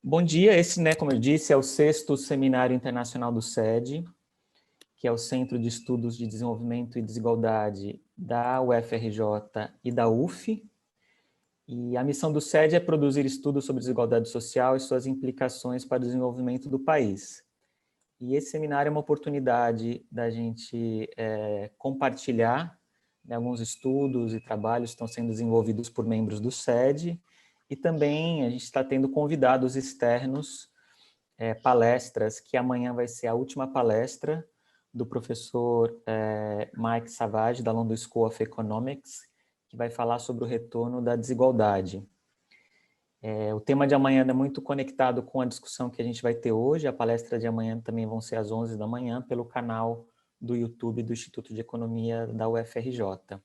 Bom dia, esse, como eu disse, é o 6º Seminário Internacional do SED, que é o Centro de Estudos de Desenvolvimento e Desigualdade da UFRJ e da UF. E a missão do SED é produzir estudos sobre desigualdade social e suas implicações para o desenvolvimento do país. E esse seminário é uma oportunidade da gente compartilhar alguns estudos e trabalhos que estão sendo desenvolvidos por membros do SED, e também a gente está tendo convidados externos, palestras, que amanhã vai ser a última palestra do professor Mike Savage, da London School of Economics, que vai falar sobre o retorno da desigualdade. O tema de amanhã é muito conectado com a discussão que a gente vai ter hoje. A palestra de amanhã também vão ser às 11 da manhã, pelo canal do YouTube do Instituto de Economia da UFRJ.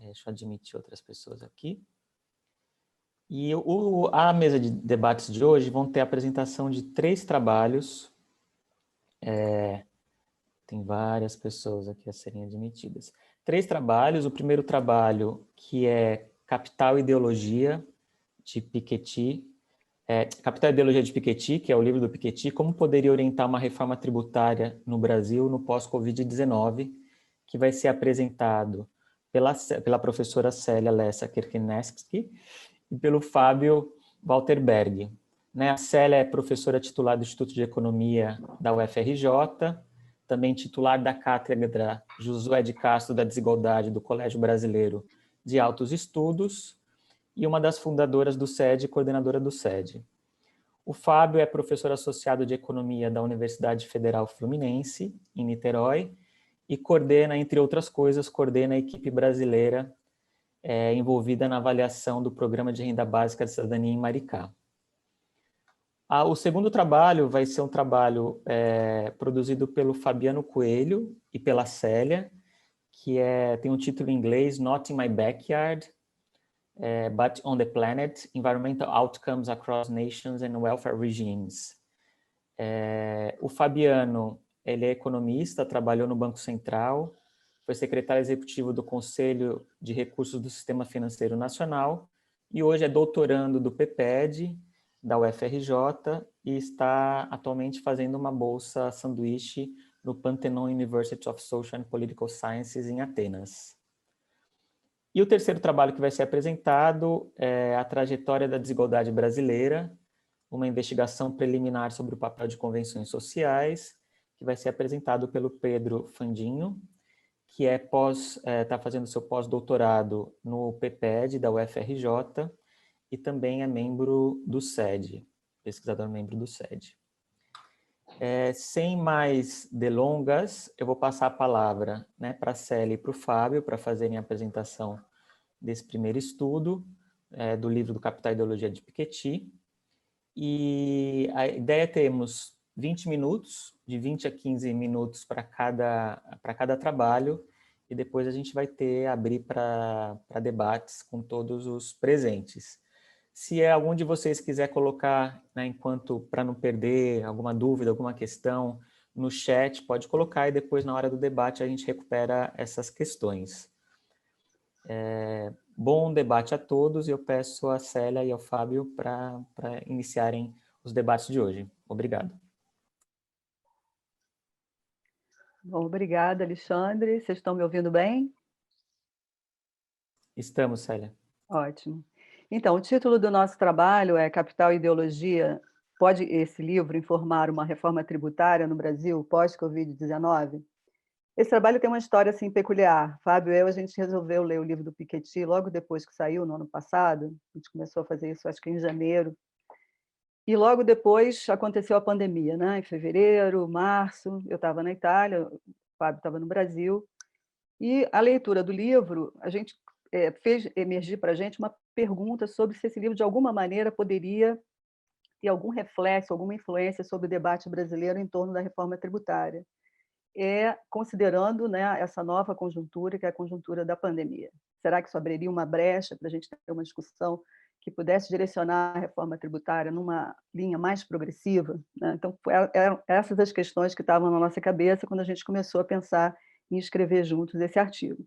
Deixa eu admitir outras pessoas aqui. E a mesa de debates de hoje vão ter a apresentação de 3 trabalhos. Tem várias pessoas aqui a serem admitidas. 3 trabalhos. O primeiro trabalho, que é Capital e Ideologia, de Piketty. Capital e Ideologia de Piketty, que é o livro do Piketty, como poderia orientar uma reforma tributária no Brasil no pós-Covid-19, que vai ser apresentado pela professora Célia Lessa Kerkeneski e pelo Fábio Walterberg. A Célia é professora titular do Instituto de Economia da UFRJ, também titular da Cátedra Josué de Castro da Desigualdade do Colégio Brasileiro de Altos Estudos e uma das fundadoras do SED e coordenadora do SED. O Fábio é professor associado de Economia da Universidade Federal Fluminense, em Niterói, e coordena, entre outras coisas, a equipe brasileira envolvida na avaliação do Programa de Renda Básica de Cidadania em Maricá. O segundo trabalho vai ser um trabalho produzido pelo Fabiano Coelho e pela Célia, que tem um título em inglês, Not in My Backyard, but on the Planet, Environmental Outcomes Across Nations and Welfare Regimes. O Fabiano, ele é economista, trabalhou no Banco Central, foi secretário executivo do Conselho de Recursos do Sistema Financeiro Nacional e hoje é doutorando do PPED, da UFRJ, e está atualmente fazendo uma bolsa sanduíche no Pantheon University of Social and Political Sciences, em Atenas. E o terceiro trabalho que vai ser apresentado é A Trajetória da Desigualdade Brasileira, uma investigação preliminar sobre o papel de convenções sociais, que vai ser apresentado pelo Pedro Fandinho, que está fazendo seu pós-doutorado no PPED da UFRJ e também é membro do SED, pesquisador membro do SED. Sem mais delongas, eu vou passar a palavra para a Célia e para o Fábio para fazerem a apresentação desse primeiro estudo, do livro do Capital e Ideologia de Piketty. E a ideia é termos 20 minutos, de 20 a 15 minutos para cada trabalho, e depois a gente vai abrir para debates com todos os presentes. Se algum de vocês quiser colocar, para não perder alguma dúvida, alguma questão, no chat, pode colocar, e depois, na hora do debate, a gente recupera essas questões. Bom debate a todos, e eu peço a Célia e ao Fábio para iniciarem os debates de hoje. Obrigado. Bom, obrigada, Alexandre. Vocês estão me ouvindo bem? Estamos, Célia. Ótimo. Então, o título do nosso trabalho é Capital e Ideologia. Pode esse livro informar uma reforma tributária no Brasil pós-Covid-19? Esse trabalho tem uma história assim peculiar. Fábio e eu, a gente resolveu ler o livro do Piketty logo depois que saiu, no ano passado. A gente começou a fazer isso, acho que em janeiro. E logo depois aconteceu a pandemia, em fevereiro, março. Eu estava na Itália, o Fábio estava no Brasil. E a leitura do livro, a gente fez emergir para a gente uma pergunta sobre se esse livro, de alguma maneira, poderia ter algum reflexo, alguma influência sobre o debate brasileiro em torno da reforma tributária, considerando essa nova conjuntura, que é a conjuntura da pandemia. Será que isso abriria uma brecha para a gente ter uma discussão que pudesse direcionar a reforma tributária numa linha mais progressiva? Então, eram essas as questões que estavam na nossa cabeça quando a gente começou a pensar em escrever juntos esse artigo.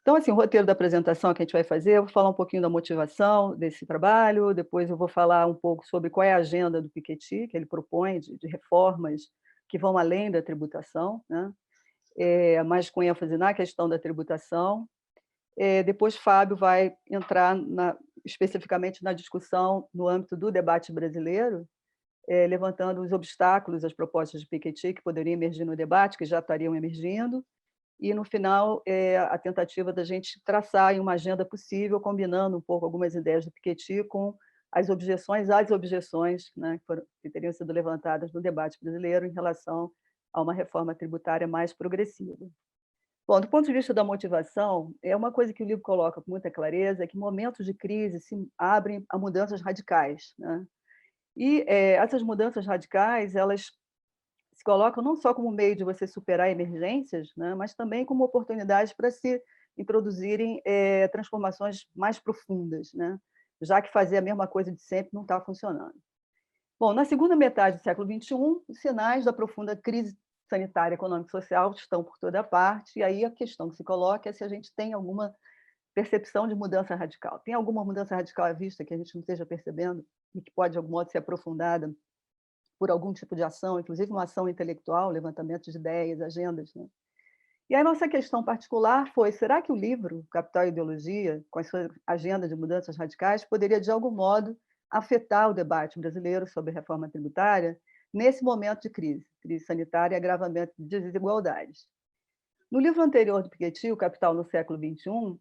Então, assim, o roteiro da apresentação que a gente vai fazer, eu vou falar um pouquinho da motivação desse trabalho, depois eu vou falar um pouco sobre qual é a agenda do Piketty, que ele propõe de reformas que vão além da tributação, né? Mas com ênfase na questão da tributação. Depois, Fábio vai entrar especificamente na discussão no âmbito do debate brasileiro, levantando os obstáculos às propostas de Piketty que poderiam emergir no debate, que já estariam emergindo, e, no final, a tentativa da gente traçar uma agenda possível, combinando um pouco algumas ideias do Piketty com as objeções às objeções, né, que teriam sido levantadas no debate brasileiro em relação a uma reforma tributária mais progressiva. Bom, do ponto de vista da motivação, é uma coisa que o livro coloca com muita clareza, é que momentos de crise se abrem a mudanças radicais, né? E essas mudanças radicais, elas se colocam não só como meio de você superar emergências, né, mas também como oportunidades para se introduzirem transformações mais profundas, né, já que fazer a mesma coisa de sempre não está funcionando. Bom, na segunda metade do século XXI, os sinais da profunda crise sanitária, econômica e social estão por toda parte, e aí a questão que se coloca é se a gente tem alguma percepção de mudança radical. Tem alguma mudança radical à vista que a gente não esteja percebendo e que pode, de algum modo, ser aprofundada por algum tipo de ação, inclusive uma ação intelectual, levantamento de ideias, agendas, né? E a nossa questão particular foi, será que o livro Capital e Ideologia, com a sua agenda de mudanças radicais, poderia, de algum modo, afetar o debate brasileiro sobre reforma tributária nesse momento de crise sanitária e agravamento de desigualdades? No livro anterior do Piketty, O Capital no século XXI,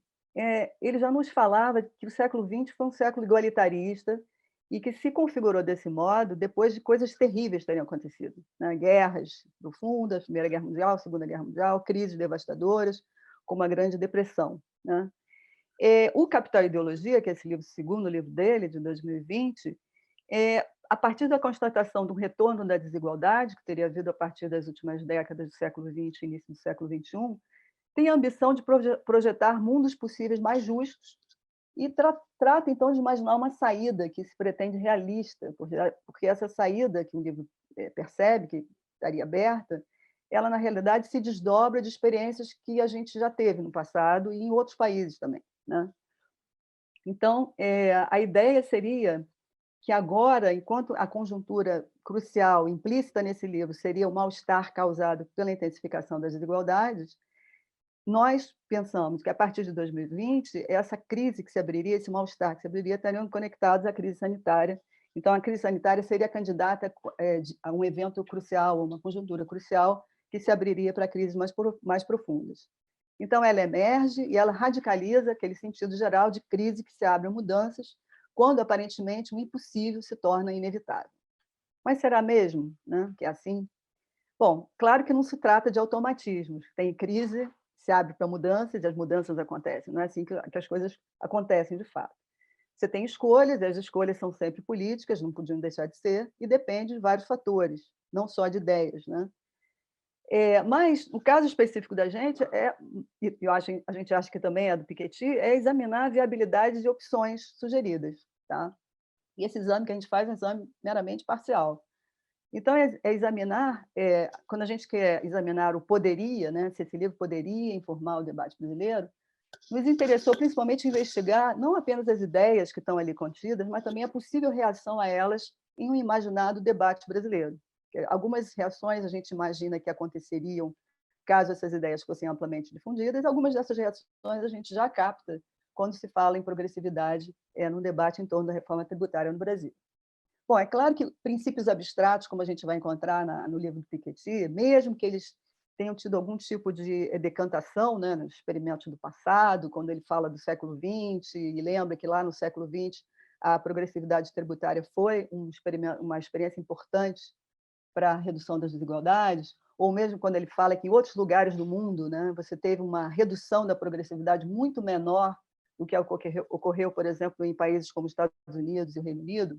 ele já nos falava que o século XX foi um século igualitarista e que se configurou desse modo depois de coisas terríveis terem acontecido, né? Guerras profundas, Primeira Guerra Mundial, Segunda Guerra Mundial, crises devastadoras, como a Grande Depressão, né? O Capital e Ideologia, que é esse livro, o segundo livro dele, de 2020, a partir da constatação do retorno da desigualdade, que teria havido a partir das últimas décadas do século XX e início do século XXI, tem a ambição de projetar mundos possíveis mais justos e trata, então, de imaginar uma saída que se pretende realista, porque essa saída que o livro percebe, que estaria aberta, ela, na realidade, se desdobra de experiências que a gente já teve no passado e em outros países também, né? Então, a ideia seria que agora, enquanto a conjuntura crucial implícita nesse livro seria o mal-estar causado pela intensificação das desigualdades, nós pensamos que, a partir de 2020, essa crise que se abriria, esse mal-estar que se abriria, estariam conectados à crise sanitária. Então, a crise sanitária seria candidata a um evento crucial, uma conjuntura crucial, que se abriria para crises mais profundas. Então, ela emerge e ela radicaliza aquele sentido geral de crise que se abre a mudanças, quando, aparentemente, o impossível se torna inevitável. Mas será mesmo, né, que é assim? Bom, claro que não se trata de automatismos. Tem crise, se abre para mudanças e as mudanças acontecem. Não é assim que as coisas acontecem de fato. Você tem escolhas, e as escolhas são sempre políticas, não podiam deixar de ser, e depende de vários fatores, não só de ideias, né? Mas, no caso específico da gente, a gente acha que também é do Piketty, é examinar a viabilidade de opções sugeridas. Tá? E esse exame que a gente faz é um exame meramente parcial. Então, examinar, quando a gente quer examinar o poderia, né, se esse livro poderia informar o debate brasileiro, nos interessou principalmente investigar não apenas as ideias que estão ali contidas, mas também a possível reação a elas em um imaginado debate brasileiro. Algumas reações a gente imagina que aconteceriam caso essas ideias fossem amplamente difundidas, algumas dessas reações a gente já capta quando se fala em progressividade no debate em torno da reforma tributária no Brasil. Bom, é claro que princípios abstratos, como a gente vai encontrar no livro do Piketty, mesmo que eles tenham tido algum tipo de decantação, né, no experimento do passado, quando ele fala do século XX, e lembra que lá no século XX a progressividade tributária foi uma experiência importante para a redução das desigualdades, ou mesmo quando ele fala que em outros lugares do mundo, né, você teve uma redução da progressividade muito menor do que ocorreu, por exemplo, em países como os Estados Unidos e o Reino Unido.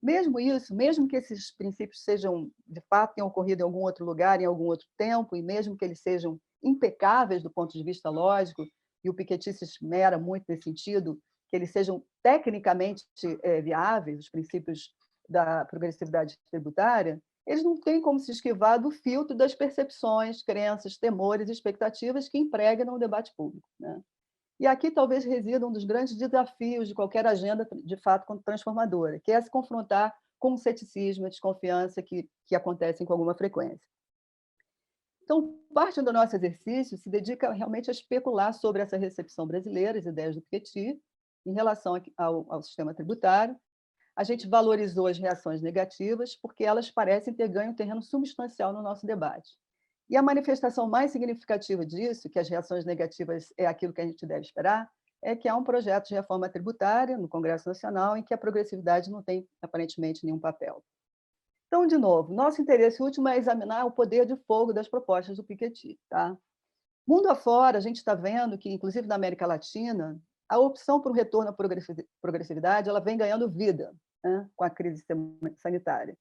Mesmo isso, mesmo que esses princípios sejam, de fato, tenham ocorrido em algum outro lugar, em algum outro tempo, e mesmo que eles sejam impecáveis do ponto de vista lógico, e o Piketty se esmera muito nesse sentido, que eles sejam tecnicamente viáveis, os princípios da progressividade tributária, eles não têm como se esquivar do filtro das percepções, crenças, temores e expectativas que impregnam o debate público, né? E aqui talvez resida um dos grandes desafios de qualquer agenda, de fato, transformadora, que é se confrontar com o ceticismo, a desconfiança que acontecem com alguma frequência. Então, parte do nosso exercício se dedica realmente a especular sobre essa recepção brasileira, as ideias do Piketty, em relação ao sistema tributário. A gente valorizou as reações negativas porque elas parecem ter ganho um terreno substancial no nosso debate. E a manifestação mais significativa disso, que as reações negativas é aquilo que a gente deve esperar, é que há um projeto de reforma tributária no Congresso Nacional em que a progressividade não tem, aparentemente, nenhum papel. Então, de novo, nosso interesse último é examinar o poder de fogo das propostas do Piketty. Tá? Mundo afora, a gente está vendo que, inclusive na América Latina, a opção por um retorno à progressividade ela vem ganhando vida, né, com a crise sanitária.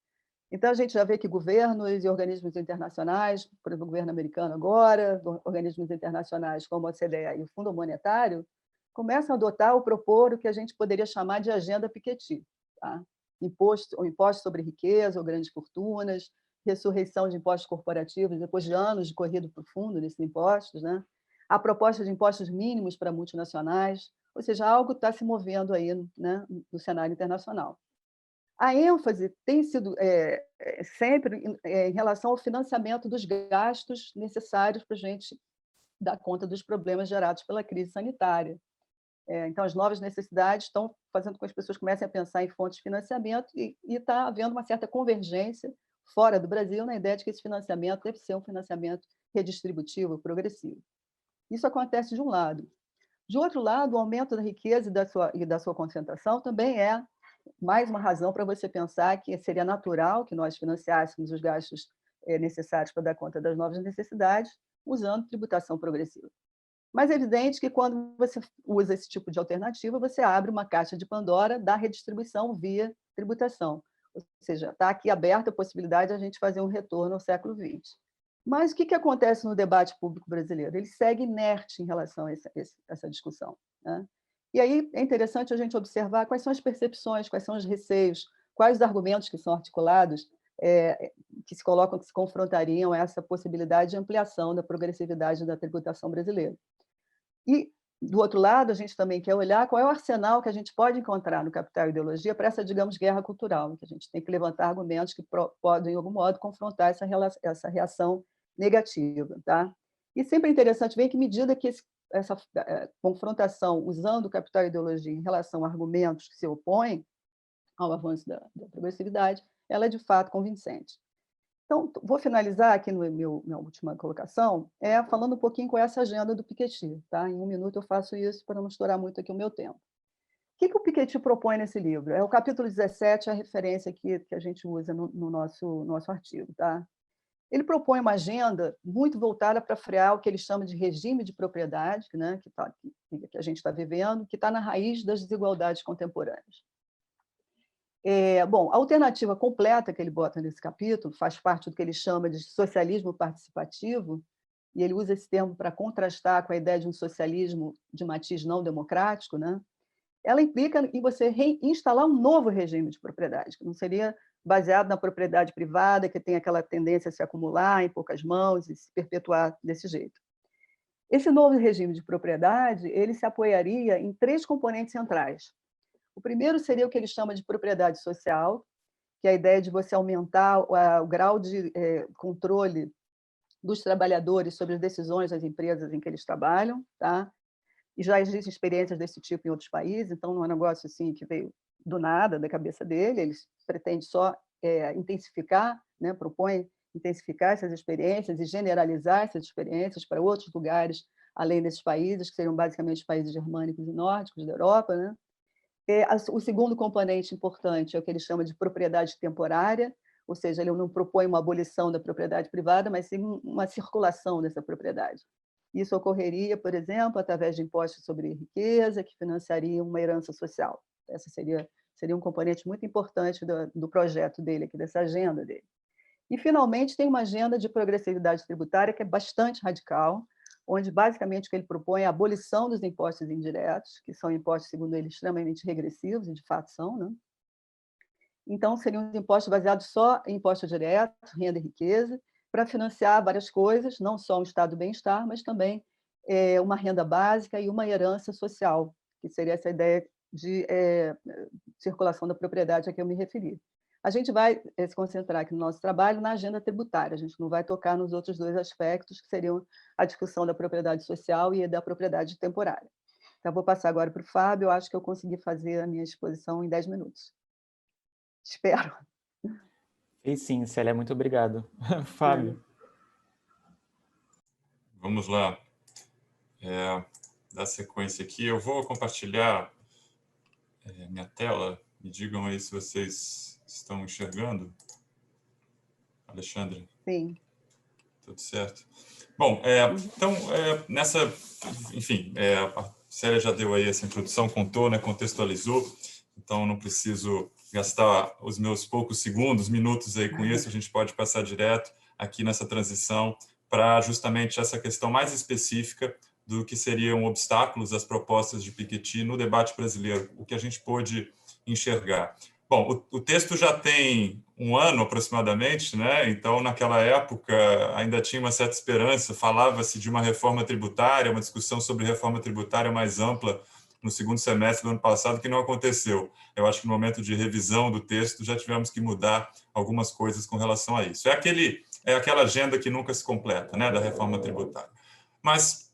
Então, a gente já vê que governos e organismos internacionais, por exemplo, o governo americano agora, organismos internacionais como a OCDE e o Fundo Monetário, começam a adotar ou propor o que a gente poderia chamar de agenda Piketty. Tá? Imposto sobre riqueza ou grandes fortunas, ressurreição de impostos corporativos depois de anos de corrida para o fundo desses impostos, né? A proposta de impostos mínimos para multinacionais, ou seja, algo está se movendo aí, né, no cenário internacional. A ênfase tem sido sempre em relação ao financiamento dos gastos necessários para a gente dar conta dos problemas gerados pela crise sanitária. Então, as novas necessidades estão fazendo com que as pessoas comecem a pensar em fontes de financiamento e está havendo uma certa convergência fora do Brasil na ideia de que esse financiamento deve ser um financiamento redistributivo, progressivo. Isso acontece de um lado. De outro lado, o aumento da riqueza e da sua concentração também é mais uma razão para você pensar que seria natural que nós financiássemos os gastos necessários para dar conta das novas necessidades usando tributação progressiva. Mas é evidente que quando você usa esse tipo de alternativa, você abre uma caixa de Pandora da redistribuição via tributação. Ou seja, está aqui aberta a possibilidade de a gente fazer um retorno ao século XX. Mas o que acontece no debate público brasileiro? Ele segue inerte em relação a essa discussão. Né? E aí é interessante a gente observar quais são as percepções, quais são os receios, quais os argumentos que são articulados, que se colocam, que se confrontariam a essa possibilidade de ampliação da progressividade da tributação brasileira. E, do outro lado, a gente também quer olhar qual é o arsenal que a gente pode encontrar no Capital e Ideologia para essa, digamos, guerra cultural, que a gente tem que levantar argumentos que podem, de algum modo, confrontar essa reação negativa. Tá? E sempre é interessante ver em que medida que essa confrontação usando o Capital e Ideologia em relação a argumentos que se opõem ao avanço da progressividade, ela é, de fato, convincente. Então, vou finalizar aqui no minha última colocação, falando um pouquinho com essa agenda do Piketty. Tá? Em um minuto eu faço isso para não estourar muito aqui o meu tempo. O que o Piketty propõe nesse livro? É o capítulo 17, a referência aqui que a gente usa no nosso artigo. Tá? Ele propõe uma agenda muito voltada para frear o que ele chama de regime de propriedade, né, que a gente está vivendo, que está na raiz das desigualdades contemporâneas. Bom, a alternativa completa que ele bota nesse capítulo faz parte do que ele chama de socialismo participativo, e ele usa esse termo para contrastar com a ideia de um socialismo de matiz não democrático, né? Ela implica em você reinstalar um novo regime de propriedade, que não seria baseado na propriedade privada, que tem aquela tendência a se acumular em poucas mãos e se perpetuar desse jeito. Esse novo regime de propriedade ele se apoiaria em 3 componentes centrais. O primeiro seria o que ele chama de propriedade social, que é a ideia de você aumentar o grau de controle dos trabalhadores sobre as decisões das empresas em que eles trabalham. Tá? E já existem experiências desse tipo em outros países, então não é um negócio assim que veio do nada, da cabeça dele, ele pretende só intensificar, né, propõe intensificar essas experiências e generalizar essas experiências para outros lugares, além desses países, que seriam basicamente os países germânicos e nórdicos da Europa, né? O segundo componente importante é o que ele chama de propriedade temporária, ou seja, ele não propõe uma abolição da propriedade privada, mas sim uma circulação dessa propriedade. Isso ocorreria, por exemplo, através de impostos sobre riqueza, que financiariam uma herança social. Essa seria um componente muito importante do projeto dele, aqui, dessa agenda dele. E, finalmente, tem uma agenda de progressividade tributária que é bastante radical, onde, basicamente, o que ele propõe é a abolição dos impostos indiretos, que são impostos, segundo ele, extremamente regressivos, e de fato são. Né? Então, seriam impostos baseados só em imposto direto, renda e riqueza, para financiar várias coisas, não só um estado do bem-estar, mas também uma renda básica e uma herança social, que seria essa ideia de circulação da propriedade a que eu me referi. A gente vai se concentrar aqui no nosso trabalho na agenda tributária, a gente não vai tocar nos outros dois aspectos, que seriam a discussão da propriedade social e da propriedade temporária. Então, vou passar agora para o Fábio, eu acho que eu consegui fazer a minha exposição em 10 minutos. Espero. E sim, Célia, muito obrigado. Fábio. Vamos lá. Dar sequência aqui. Eu vou compartilhar minha tela. Me digam aí se vocês estão enxergando. Alexandre? Sim. Tudo certo. Bom, então, enfim, a Célia já deu aí essa introdução, contou, né, contextualizou, então não preciso gastar os meus poucos segundos, minutos aí com isso, a gente pode passar direto aqui nessa transição para justamente essa questão mais específica do que seriam obstáculos às propostas de Piketty no debate brasileiro, o que a gente pôde enxergar. Bom, o texto já tem um ano aproximadamente, né? Então, naquela época, ainda tinha uma certa esperança, falava-se de uma reforma tributária, uma discussão sobre reforma tributária mais ampla no segundo semestre do ano passado, que não aconteceu. Eu acho que no momento de revisão do texto já tivemos que mudar algumas coisas com relação a isso. É aquela agenda que nunca se completa, né, da reforma tributária. Mas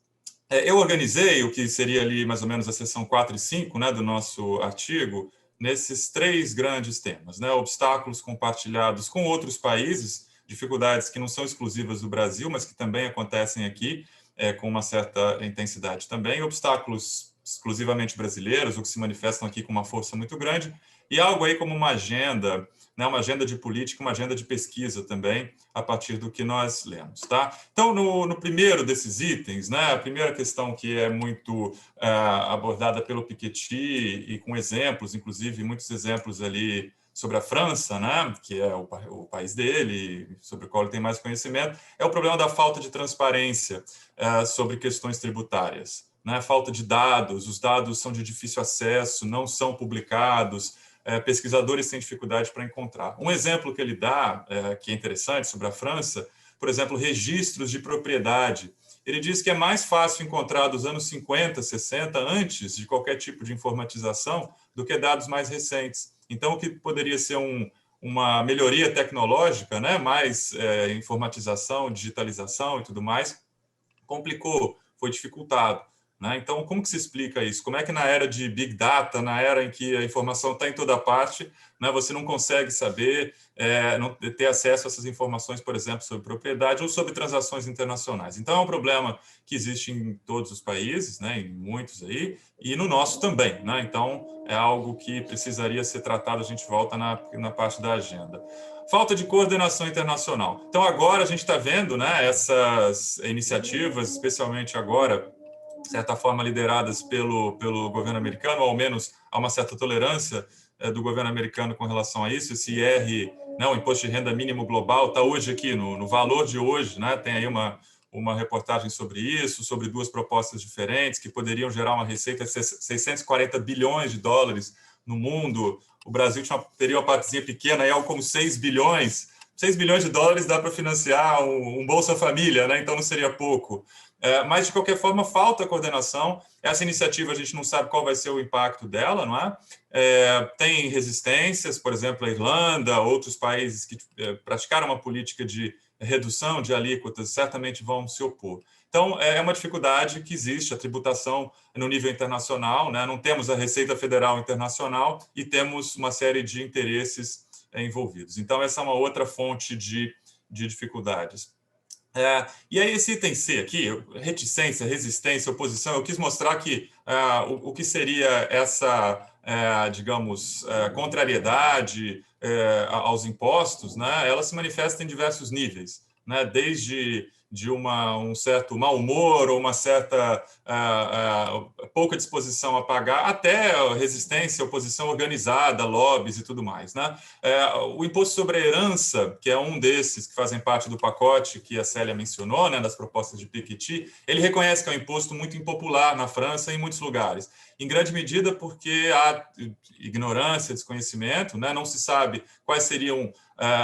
eu organizei o que seria ali mais ou menos a seção 4 e 5, né, do nosso artigo, nesses três grandes temas, né? Obstáculos compartilhados com outros países, dificuldades que não são exclusivas do Brasil, mas que também acontecem aqui com uma certa intensidade também, obstáculos exclusivamente brasileiros, ou que se manifestam aqui com uma força muito grande, e algo aí como uma agenda, né? Uma agenda de política, uma agenda de pesquisa também, a partir do que nós lemos, tá? Então, no primeiro desses itens, né, a primeira questão que é muito abordada pelo Piketty e com exemplos, inclusive muitos exemplos ali sobre a França, né, que é o país dele, sobre o qual ele tem mais conhecimento, é o problema da falta de transparência sobre questões tributárias, né, falta de dados, os dados são de difícil acesso, não são publicados, pesquisadores têm dificuldade para encontrar. Um exemplo que ele dá, que é interessante, sobre a França, por exemplo, registros de propriedade. Ele diz que é mais fácil encontrar dos anos 50, 60, antes de qualquer tipo de informatização, do que dados mais recentes. Então, o que poderia ser uma melhoria tecnológica, né, mais informatização, digitalização e tudo mais, complicou, foi dificultado. Então, como que se explica isso? Como é que na era de Big Data, na era em que a informação está em toda parte, né, você não consegue saber, não ter acesso a essas informações, por exemplo, sobre propriedade ou sobre transações internacionais? Então, é um problema que existe em todos os países, né, em muitos aí, e no nosso também. Né? Então, é algo que precisaria ser tratado, a gente volta na parte da agenda. Falta de coordenação internacional. Então, agora a gente está vendo, né, essas iniciativas, especialmente agora, de certa forma lideradas pelo governo americano, ou ao menos há uma certa tolerância do governo americano com relação a isso. Esse IR, né, o Imposto de Renda Mínimo Global, está hoje aqui, no valor de hoje, né, tem aí uma reportagem sobre isso, sobre duas propostas diferentes que poderiam gerar uma receita de 640 bilhões de dólares no mundo. O Brasil teria uma partezinha pequena, aí algo como 6 bilhões. 6 bilhões de dólares dá para financiar um Bolsa Família, né? Então não seria pouco. Mas, de qualquer forma, falta coordenação. Essa iniciativa, a gente não sabe qual vai ser o impacto dela, não é? Tem resistências, por exemplo, a Irlanda, outros países que praticaram uma política de redução de alíquotas, certamente vão se opor. Então, é uma dificuldade que existe, a tributação no nível internacional, né? Não temos a Receita Federal Internacional e temos uma série de interesses envolvidos. Então, essa é uma outra fonte de dificuldades. E aí, esse item C aqui, reticência, resistência, oposição, eu quis mostrar que o que seria essa, digamos, contrariedade aos impostos, né, ela se manifesta em diversos níveis, né, desde um certo mau humor ou uma certa pouca disposição a pagar, até resistência, oposição organizada, lobbies e tudo mais. Né? O imposto sobre a herança, que é um desses que fazem parte do pacote que a Célia mencionou, né, das propostas de Piketty, ele reconhece que é um imposto muito impopular na França e em muitos lugares. Em grande medida porque há ignorância, desconhecimento, né? Não se sabe quais seriam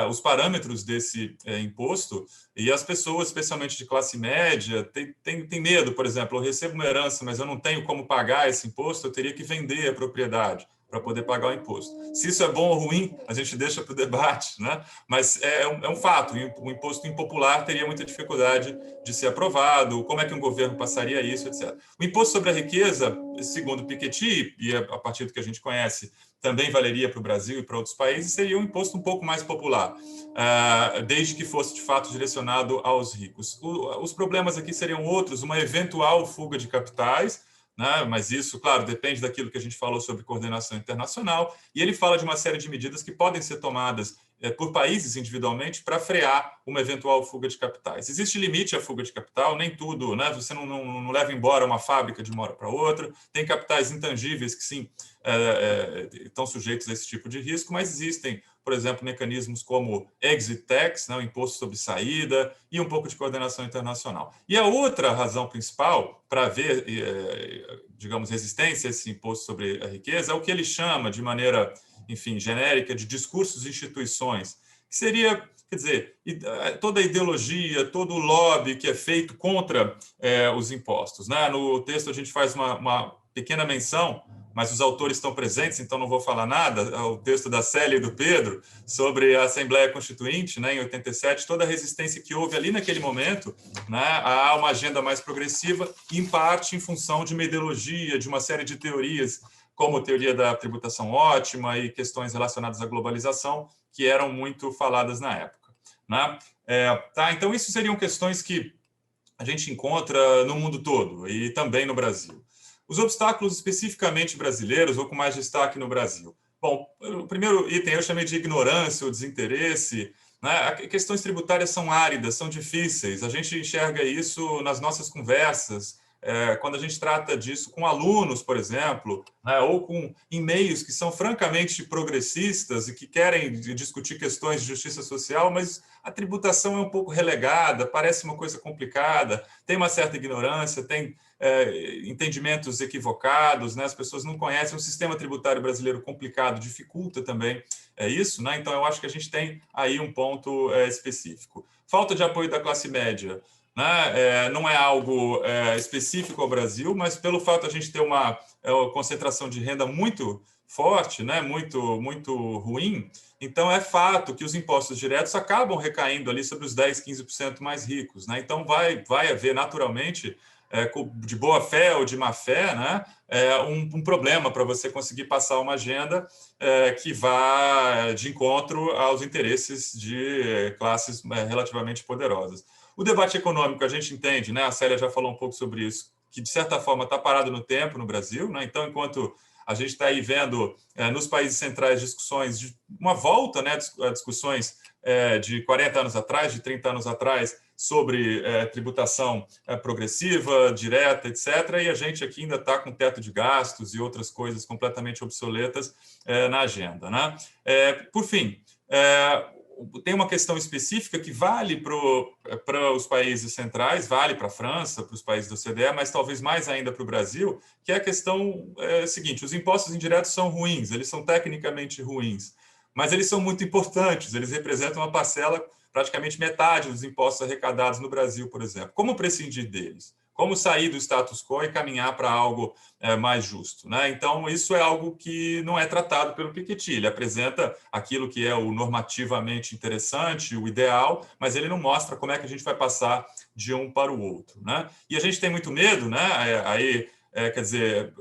os parâmetros desse imposto, E as pessoas, especialmente de classe média, têm medo. Por exemplo, eu recebo uma herança, mas eu não tenho como pagar esse imposto, eu teria que vender a propriedade para poder pagar o imposto. Se isso é bom ou ruim, a gente deixa para o debate, né? Mas é um fato, o imposto impopular teria muita dificuldade de ser aprovado, como é que um governo passaria isso, etc. O imposto sobre a riqueza, segundo Piketty, e a partir do que a gente conhece, também valeria para o Brasil e para outros países, seria um imposto um pouco mais popular, desde que fosse, de fato, direcionado aos ricos. Os problemas aqui seriam outros, uma eventual fuga de capitais, né? Mas isso, claro, depende daquilo que a gente falou sobre coordenação internacional, e ele fala de uma série de medidas que podem ser tomadas por países individualmente para frear uma eventual fuga de capitais. Existe limite à fuga de capital, nem tudo, né? Você não leva embora uma fábrica de uma hora para outra, tem capitais intangíveis que sim estão sujeitos a esse tipo de risco, mas existem, por exemplo, mecanismos como exit tax, né, o imposto sobre saída, e um pouco de coordenação internacional. E a outra razão principal para haver, digamos, resistência a esse imposto sobre a riqueza é o que ele chama, de maneira, enfim, genérica, de discursos e instituições, que seria, quer dizer, toda a ideologia, todo o lobby que é feito contra os impostos, né? No texto a gente faz uma pequena menção, mas os autores estão presentes, então não vou falar nada, o texto da Célia e do Pedro sobre a Assembleia Constituinte, né, em 87, toda a resistência que houve ali naquele momento, né, a uma agenda mais progressiva, em parte em função de uma ideologia, de uma série de teorias, como a teoria da tributação ótima e questões relacionadas à globalização, que eram muito faladas na época, né? Então, isso seriam questões que a gente encontra no mundo todo e também no Brasil. Os obstáculos especificamente brasileiros, ou com mais destaque no Brasil. Bom, o primeiro item eu chamei de ignorância ou desinteresse, né? Questões tributárias são áridas, são difíceis, a gente enxerga isso nas nossas conversas, quando a gente trata disso com alunos, por exemplo, né, ou com e-mails que são francamente progressistas e que querem discutir questões de justiça social, mas a tributação é um pouco relegada, parece uma coisa complicada, tem uma certa ignorância, tem entendimentos equivocados, né, as pessoas não conhecem, o sistema tributário brasileiro complicado dificulta também isso, né, então eu acho que a gente tem aí um ponto específico. Falta de apoio da classe média, né? Não é algo específico ao Brasil, mas pelo fato de a gente ter uma concentração de renda muito forte, né? muito ruim, então é fato que os impostos diretos acabam recaindo ali sobre os 10%, 15% mais ricos, né? Então vai haver naturalmente, de boa fé ou de má fé, né? Um problema para você conseguir passar uma agenda que vá de encontro aos interesses de classes relativamente poderosas. O debate econômico, a gente entende, né? A Célia já falou um pouco sobre isso, que de certa forma está parado no tempo no Brasil, né? Então, enquanto a gente está aí vendo nos países centrais discussões de uma volta, né, a discussões de 40 anos atrás, de 30 anos atrás, sobre tributação progressiva, direta, etc. E a gente aqui ainda está com teto de gastos e outras coisas completamente obsoletas na agenda, né? Por fim, tem uma questão específica que vale para os países centrais, vale para a França, para os países da OCDE, mas talvez mais ainda para o Brasil, que é a questão seguinte: os impostos indiretos são ruins, eles são tecnicamente ruins, mas eles são muito importantes, eles representam uma parcela, praticamente metade dos impostos arrecadados no Brasil, por exemplo. Como prescindir deles? Como sair do status quo e caminhar para algo mais justo, né? Então, isso é algo que não é tratado pelo Piketty. Ele apresenta aquilo que é o normativamente interessante, o ideal, mas ele não mostra como é que a gente vai passar de um para o outro, né? E a gente tem muito medo, né? Quer dizer,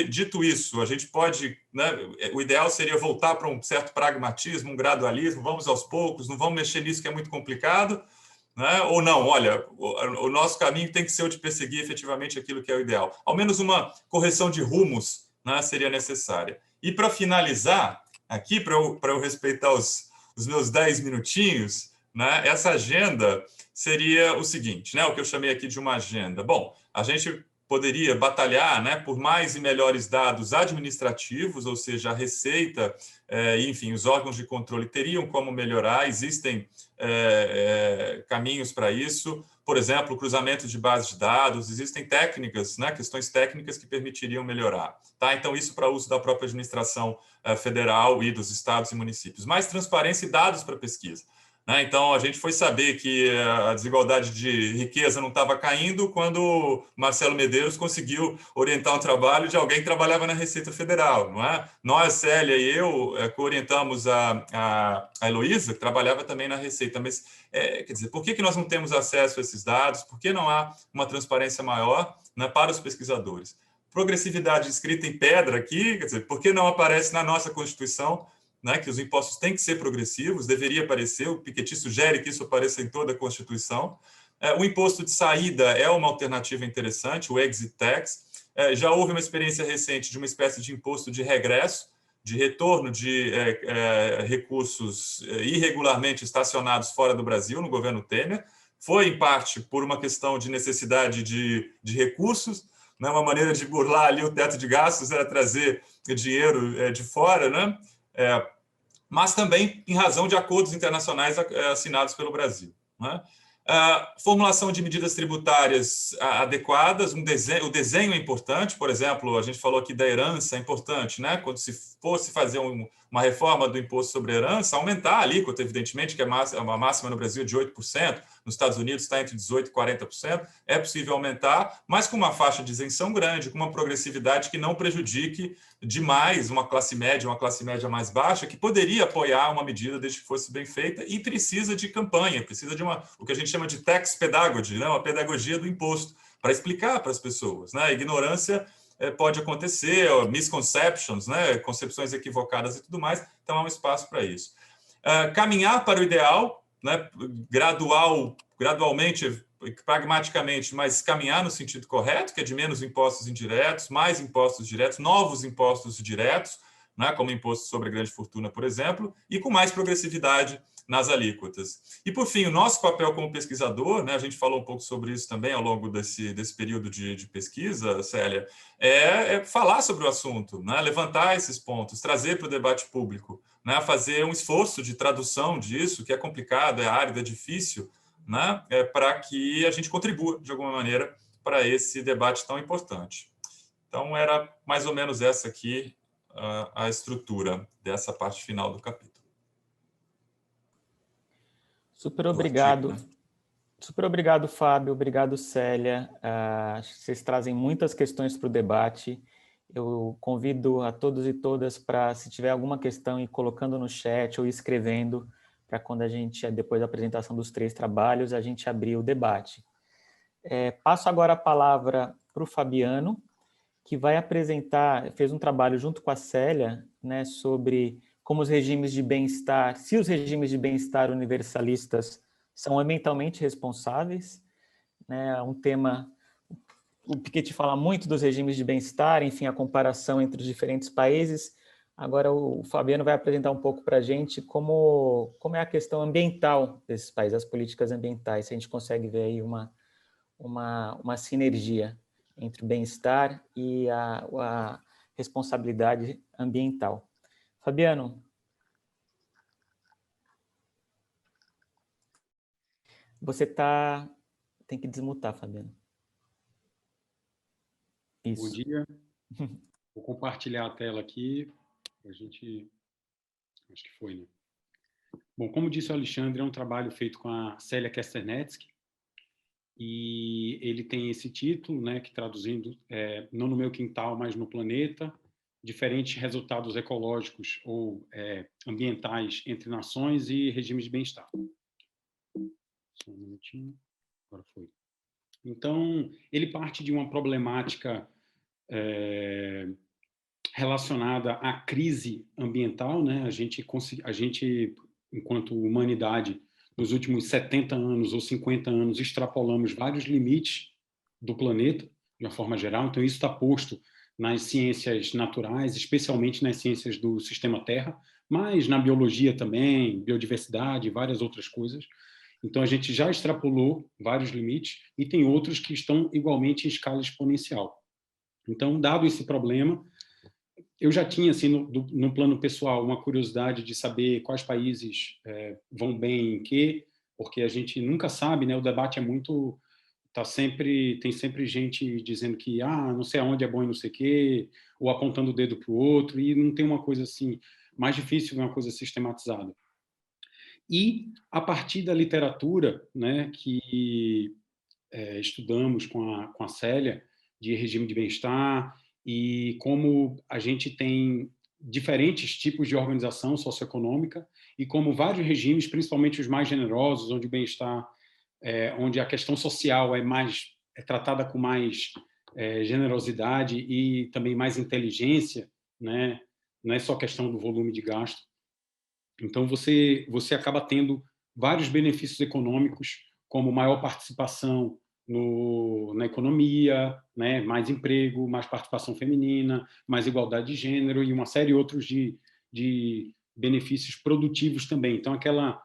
dito isso, a gente pode, né, o ideal seria voltar para um certo pragmatismo, um gradualismo, vamos aos poucos, não vamos mexer nisso que é muito complicado, né? Ou não, olha, o nosso caminho tem que ser o de perseguir efetivamente aquilo que é o ideal. Ao menos uma correção de rumos, né, seria necessária. E para finalizar, aqui, para eu respeitar os meus 10 minutinhos, né, essa agenda seria o seguinte, né, o que eu chamei aqui de uma agenda. Bom, a gente poderia batalhar, né, por mais e melhores dados administrativos, ou seja, a Receita, enfim, os órgãos de controle teriam como melhorar, existem caminhos para isso, por exemplo, cruzamento de bases de dados, existem técnicas, né, questões técnicas que permitiriam melhorar. Tá? Então, isso para uso da própria administração federal e dos estados e municípios. Mais transparência e dados para pesquisa. né? Então, a gente foi saber que a desigualdade de riqueza não estava caindo quando Marcelo Medeiros conseguiu orientar um trabalho de alguém que trabalhava na Receita Federal, não é? Nós, Célia e eu, orientamos a Heloísa, que trabalhava também na Receita. Mas, quer dizer, por que nós não temos acesso a esses dados? Por que não há uma transparência maior, né, para os pesquisadores? Progressividade escrita em pedra aqui, quer dizer, por que não aparece na nossa Constituição, né, que os impostos têm que ser progressivos? Deveria aparecer, o Piketty sugere que isso apareça em toda a Constituição. O imposto de saída é uma alternativa interessante, o exit tax. Já houve uma experiência recente de uma espécie de imposto de regresso, de retorno de recursos irregularmente estacionados fora do Brasil, no governo Temer. Foi, em parte, por uma questão de necessidade de recursos, né? Uma maneira de burlar ali o teto de gastos era trazer dinheiro de fora, né? Mas também em razão de acordos internacionais assinados pelo Brasil, né? Formulação de medidas tributárias adequadas, o desenho é importante. Por exemplo, a gente falou aqui da herança, é importante, né? Quando se fosse fazer uma reforma do imposto sobre herança, aumentar a alíquota, evidentemente, que é uma máxima no Brasil de 8%, nos Estados Unidos está entre 18% e 40%, é possível aumentar, mas com uma faixa de isenção grande, com uma progressividade que não prejudique demais uma classe média mais baixa, que poderia apoiar uma medida desde que fosse bem feita, e precisa de campanha, precisa de o que a gente chama de tax pedagogy, né? Uma pedagogia do imposto, para explicar para as pessoas, né? A ignorância pode acontecer, misconceptions, né? Concepções equivocadas e tudo mais, então há um espaço para isso. Caminhar para o ideal, né? Gradualmente, pragmaticamente, mas caminhar no sentido correto, que é de menos impostos indiretos, mais impostos diretos, novos impostos diretos, né, como imposto sobre a grande fortuna, por exemplo, e com mais progressividade nas alíquotas. E, por fim, o nosso papel como pesquisador, né, a gente falou um pouco sobre isso também ao longo desse período de pesquisa, Célia, é falar sobre o assunto, né, levantar esses pontos, trazer para o debate público, né, fazer um esforço de tradução disso, que é complicado, é árido, é difícil, né, para que a gente contribua, de alguma maneira, para esse debate tão importante. Então, era mais ou menos essa aqui a estrutura dessa parte final do capítulo. Super obrigado. Artigo, né? Super obrigado, Fábio. Obrigado, Célia. Vocês trazem muitas questões para o debate. Eu convido a todos e todas para, se tiver alguma questão, ir colocando no chat ou escrevendo, para quando a gente, depois da apresentação dos 3 trabalhos, a gente abrir o debate. Passo agora a palavra para o Fabiano, que vai apresentar, fez um trabalho junto com a Célia, né, sobre como os regimes de bem-estar, se os regimes de bem-estar universalistas são ambientalmente responsáveis, né, um tema, o Piketty fala muito dos regimes de bem-estar, enfim, a comparação entre os diferentes países. Agora o Fabiano vai apresentar um pouco para a gente como é a questão ambiental desses países, as políticas ambientais, se a gente consegue ver aí uma sinergia entre o bem-estar e a responsabilidade ambiental. Fabiano, você tem que desmutar, Fabiano. Isso. Bom dia. Vou compartilhar a tela aqui. A gente... Acho que foi, né? Bom, como disse o Alexandre, é um trabalho feito com a Célia Kesternetsky, e ele tem esse título, né, que traduzindo, não no meu quintal, mas no planeta, diferentes resultados ecológicos ou ambientais entre nações e regimes de bem-estar. Só um minutinho. Agora foi. Então, ele parte de uma problemática relacionada à crise ambiental, né? A gente, enquanto humanidade, nos últimos 70 anos ou 50 anos, extrapolamos vários limites do planeta, de uma forma geral. Então, isso está posto nas ciências naturais, especialmente nas ciências do sistema Terra, mas na biologia também, biodiversidade e várias outras coisas. Então, a gente já extrapolou vários limites e tem outros que estão igualmente em escala exponencial. Então, dado esse problema, eu já tinha, assim, no plano pessoal, uma curiosidade de saber quais países vão bem em quê, porque a gente nunca sabe, né? O debate é muito... tem sempre gente dizendo que não sei aonde é bom e não sei o quê, ou apontando o dedo para o outro, e não tem uma coisa assim, mais difícil, uma coisa sistematizada. E, a partir da literatura, né, que estudamos com a Célia, de regime de bem-estar, e como a gente tem diferentes tipos de organização socioeconômica, e como vários regimes, principalmente os mais generosos, onde o bem-estar, onde a questão social é tratada com mais generosidade e também mais inteligência, né? Não é só questão do volume de gasto. Então, você acaba tendo vários benefícios econômicos, como maior participação na economia, né? Mais emprego, mais participação feminina, mais igualdade de gênero e uma série de outros de benefícios produtivos também. Então, aquela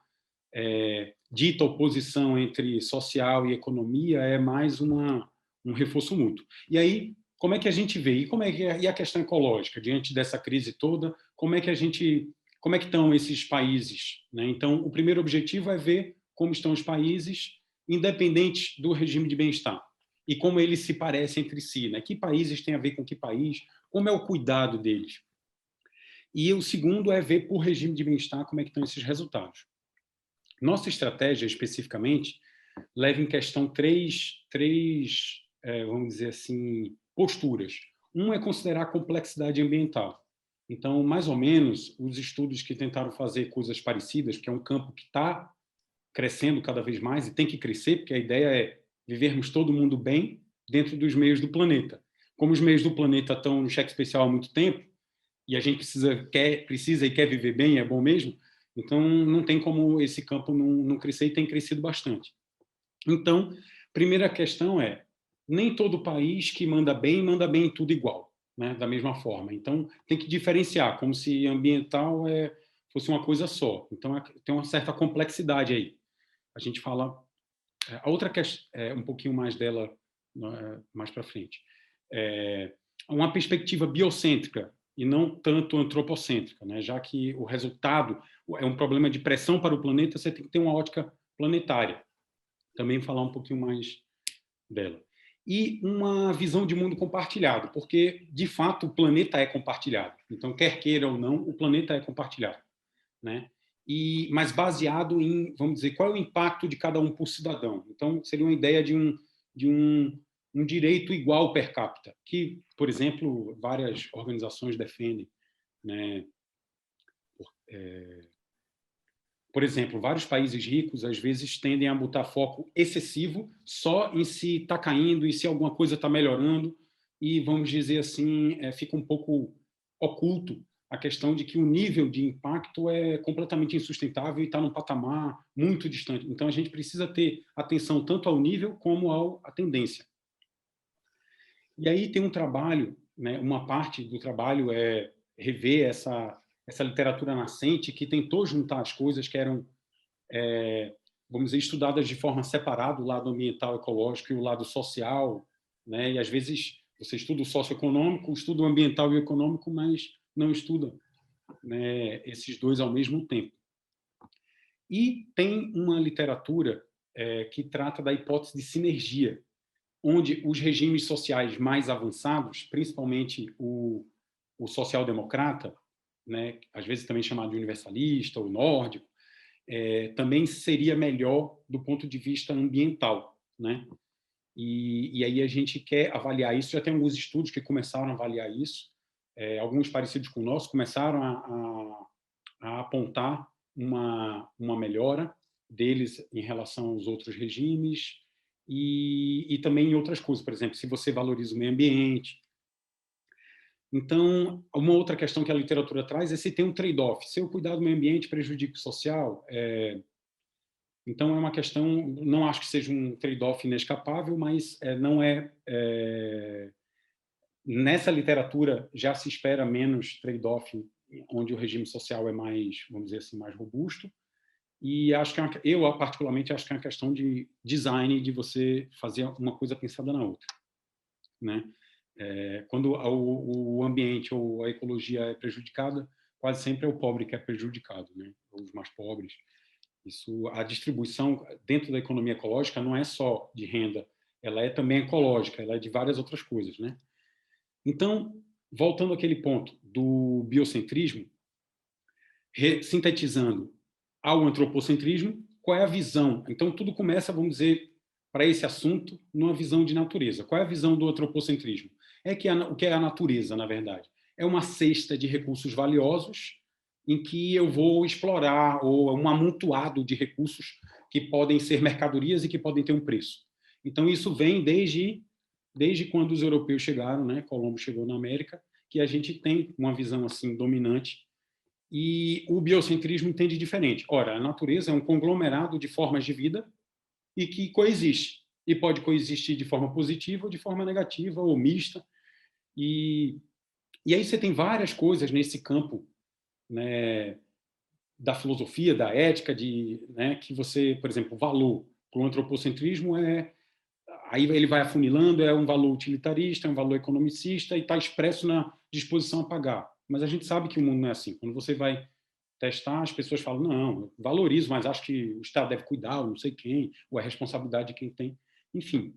dita oposição entre social e economia é mais um reforço mútuo. E aí, como é que a gente vê? E a questão ecológica, diante dessa crise toda, como é que estão esses países, né? Então, o primeiro objetivo é ver como estão os países independentes do regime de bem-estar e como eles se parecem entre si, né? Que países têm a ver com que país, como é o cuidado deles. E o segundo é ver por regime de bem-estar como é que estão esses resultados. Nossa estratégia, especificamente, leva em questão três vamos dizer assim, posturas. Um é considerar a complexidade ambiental. Então, mais ou menos, os estudos que tentaram fazer coisas parecidas, que é um campo que está crescendo cada vez mais e tem que crescer, porque a ideia é vivermos todo mundo bem dentro dos meios do planeta. Como os meios do planeta estão no cheque especial há muito tempo, e a gente precisa e quer viver bem, é bom mesmo, então não tem como esse campo não crescer, e tem crescido bastante. Então, primeira questão é, nem todo país que manda bem em tudo igual, né? Da mesma forma. Então, tem que diferenciar, como se ambiental fosse uma coisa só. Então, tem uma certa complexidade aí. A gente fala... A outra questão, um pouquinho mais dela mais para frente. Uma perspectiva biocêntrica e não tanto antropocêntrica, né? Já que o resultado é um problema de pressão para o planeta, você tem que ter uma ótica planetária. Também falar um pouquinho mais dela. E uma visão de mundo compartilhado, porque, de fato, o planeta é compartilhado. Então, quer queira ou não, o planeta é compartilhado, né? Mas baseado em, vamos dizer, qual é o impacto de cada um por cidadão. Então, seria uma ideia de um direito igual per capita, que, por exemplo, várias organizações defendem, né? Por exemplo, vários países ricos, às vezes, tendem a botar foco excessivo só em se está caindo e se alguma coisa está melhorando, e, vamos dizer assim, fica um pouco oculto a questão de que o nível de impacto é completamente insustentável e está num patamar muito distante. Então, a gente precisa ter atenção tanto ao nível como à tendência. E aí tem um trabalho, né, uma parte do trabalho é rever essa literatura nascente que tentou juntar as coisas que eram, vamos dizer, estudadas de forma separada, o lado ambiental ecológico e o lado social, né? E às vezes você estuda o socioeconômico, estuda o ambiental e o econômico, mas não estuda, né, esses dois ao mesmo tempo. E tem uma literatura que trata da hipótese de sinergia, onde os regimes sociais mais avançados, principalmente o social-democrata, né, às vezes também chamado de universalista ou nórdico, também seria melhor do ponto de vista ambiental, né? E aí a gente quer avaliar isso. Já tem alguns estudos que começaram a avaliar isso, alguns parecidos com o nosso, começaram a apontar uma melhora deles em relação aos outros regimes e também em outras coisas. Por exemplo, se você valoriza o meio ambiente. Então, uma outra questão que a literatura traz é se tem um trade-off. Se eu cuidar do meio ambiente prejudica o social, então é uma questão, não acho que seja um trade-off inescapável, mas não nessa literatura já se espera menos trade-off, onde o regime social é mais, vamos dizer assim, mais robusto. E acho que eu particularmente acho que é uma questão de design, de você fazer uma coisa pensada na outra, né? Quando o ambiente ou a ecologia é prejudicada, quase sempre é o pobre que é prejudicado, né? Os mais pobres. A distribuição dentro da economia ecológica não é só de renda, ela é também ecológica, ela é de várias outras coisas, né? Então, voltando àquele ponto do biocentrismo, sintetizando, ao antropocentrismo, qual é a visão? Então, tudo começa, vamos dizer, para esse assunto, numa visão de natureza. Qual é a visão do antropocentrismo? O que é a natureza, na verdade? É uma cesta de recursos valiosos em que eu vou explorar, ou um amontoado de recursos que podem ser mercadorias e que podem ter um preço. Então, isso vem desde quando os europeus chegaram, né? Colombo chegou na América, que a gente tem uma visão assim dominante, e o biocentrismo entende diferente. Ora, a natureza é um conglomerado de formas de vida e que coexiste, e pode coexistir de forma positiva ou de forma negativa, ou mista, e aí você tem várias coisas nesse campo, né, da filosofia, da ética, né, que você, por exemplo, o valor para o antropocentrismo aí ele vai afunilando, é um valor utilitarista, é um valor economicista e está expresso na disposição a pagar. Mas a gente sabe que o mundo não é assim. Quando você vai testar, as pessoas falam, não, eu valorizo, mas acho que o Estado deve cuidar, ou não sei quem, ou é responsabilidade de quem tem. Enfim,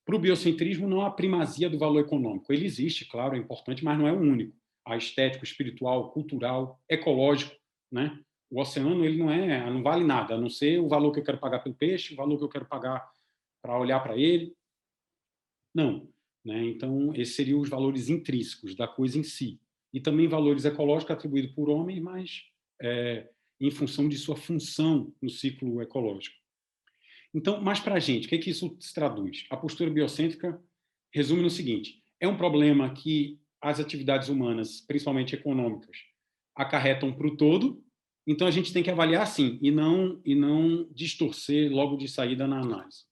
para o biocentrismo não há primazia do valor econômico. Ele existe, claro, é importante, mas não é o único. Há estético, espiritual, cultural, ecológico, né? O oceano ele não vale nada, a não ser o valor que eu quero pagar pelo peixe, o valor que eu quero pagar para olhar para ele. Não. Né? Então, esses seriam os valores intrínsecos da coisa em si. E também valores ecológicos atribuídos por homem, mas em função de sua função no ciclo ecológico. Então, mas para a gente, o que isso se traduz? A postura biocêntrica resume no seguinte: é um problema que as atividades humanas, principalmente econômicas, acarretam para o todo, então a gente tem que avaliar assim, e não distorcer logo de saída na análise.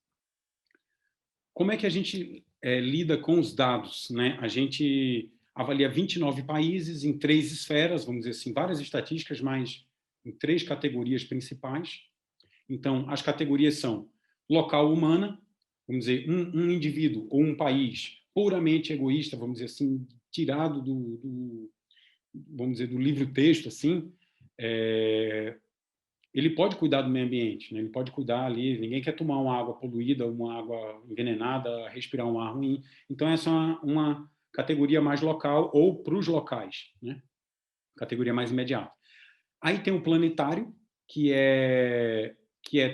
Como é que a gente lida com os dados? Né? A gente avalia 29 países em 3 esferas, vamos dizer assim, várias estatísticas, mas em 3 categorias principais. Então, as categorias são local humana, vamos dizer, um indivíduo ou um país puramente egoísta, vamos dizer assim, tirado vamos dizer, do livro-texto, assim, ele pode cuidar do meio ambiente, né? Ele pode cuidar ali, ninguém quer tomar uma água poluída, uma água envenenada, respirar um ar ruim. Então, essa é uma categoria mais local ou para os locais, né? Categoria mais imediata. Aí tem o planetário, que é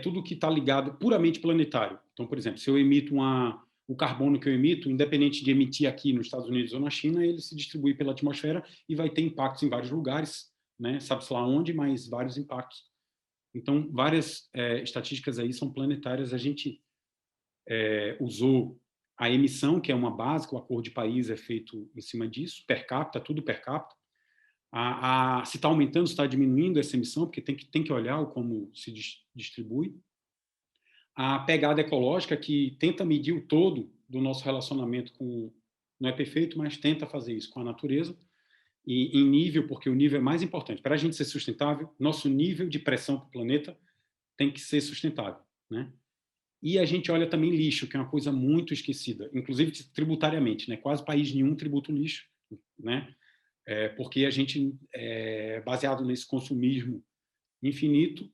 tudo que está ligado, puramente planetário. Então, por exemplo, se eu emito o carbono que eu emito, independente de emitir aqui nos Estados Unidos ou na China, ele se distribui pela atmosfera e vai ter impactos em vários lugares, né? Sabe-se lá onde, mas vários impactos. Então, várias estatísticas aí são planetárias. A gente usou a emissão, que é uma base, o acordo de país é feito em cima disso, per capita, tudo per capita. Se está aumentando, se está diminuindo essa emissão, porque tem que olhar como se distribui. A pegada ecológica, que tenta medir o todo do nosso relacionamento com... Não é perfeito, mas tenta fazer isso com a natureza. E em nível, porque o nível é mais importante. Para a gente ser sustentável, nosso nível de pressão para o planeta tem que ser sustentável. Né? E a gente olha também lixo, que é uma coisa muito esquecida, inclusive tributariamente. Né? Quase país nenhum tributa o lixo. Né? Porque a gente é baseado nesse consumismo infinito,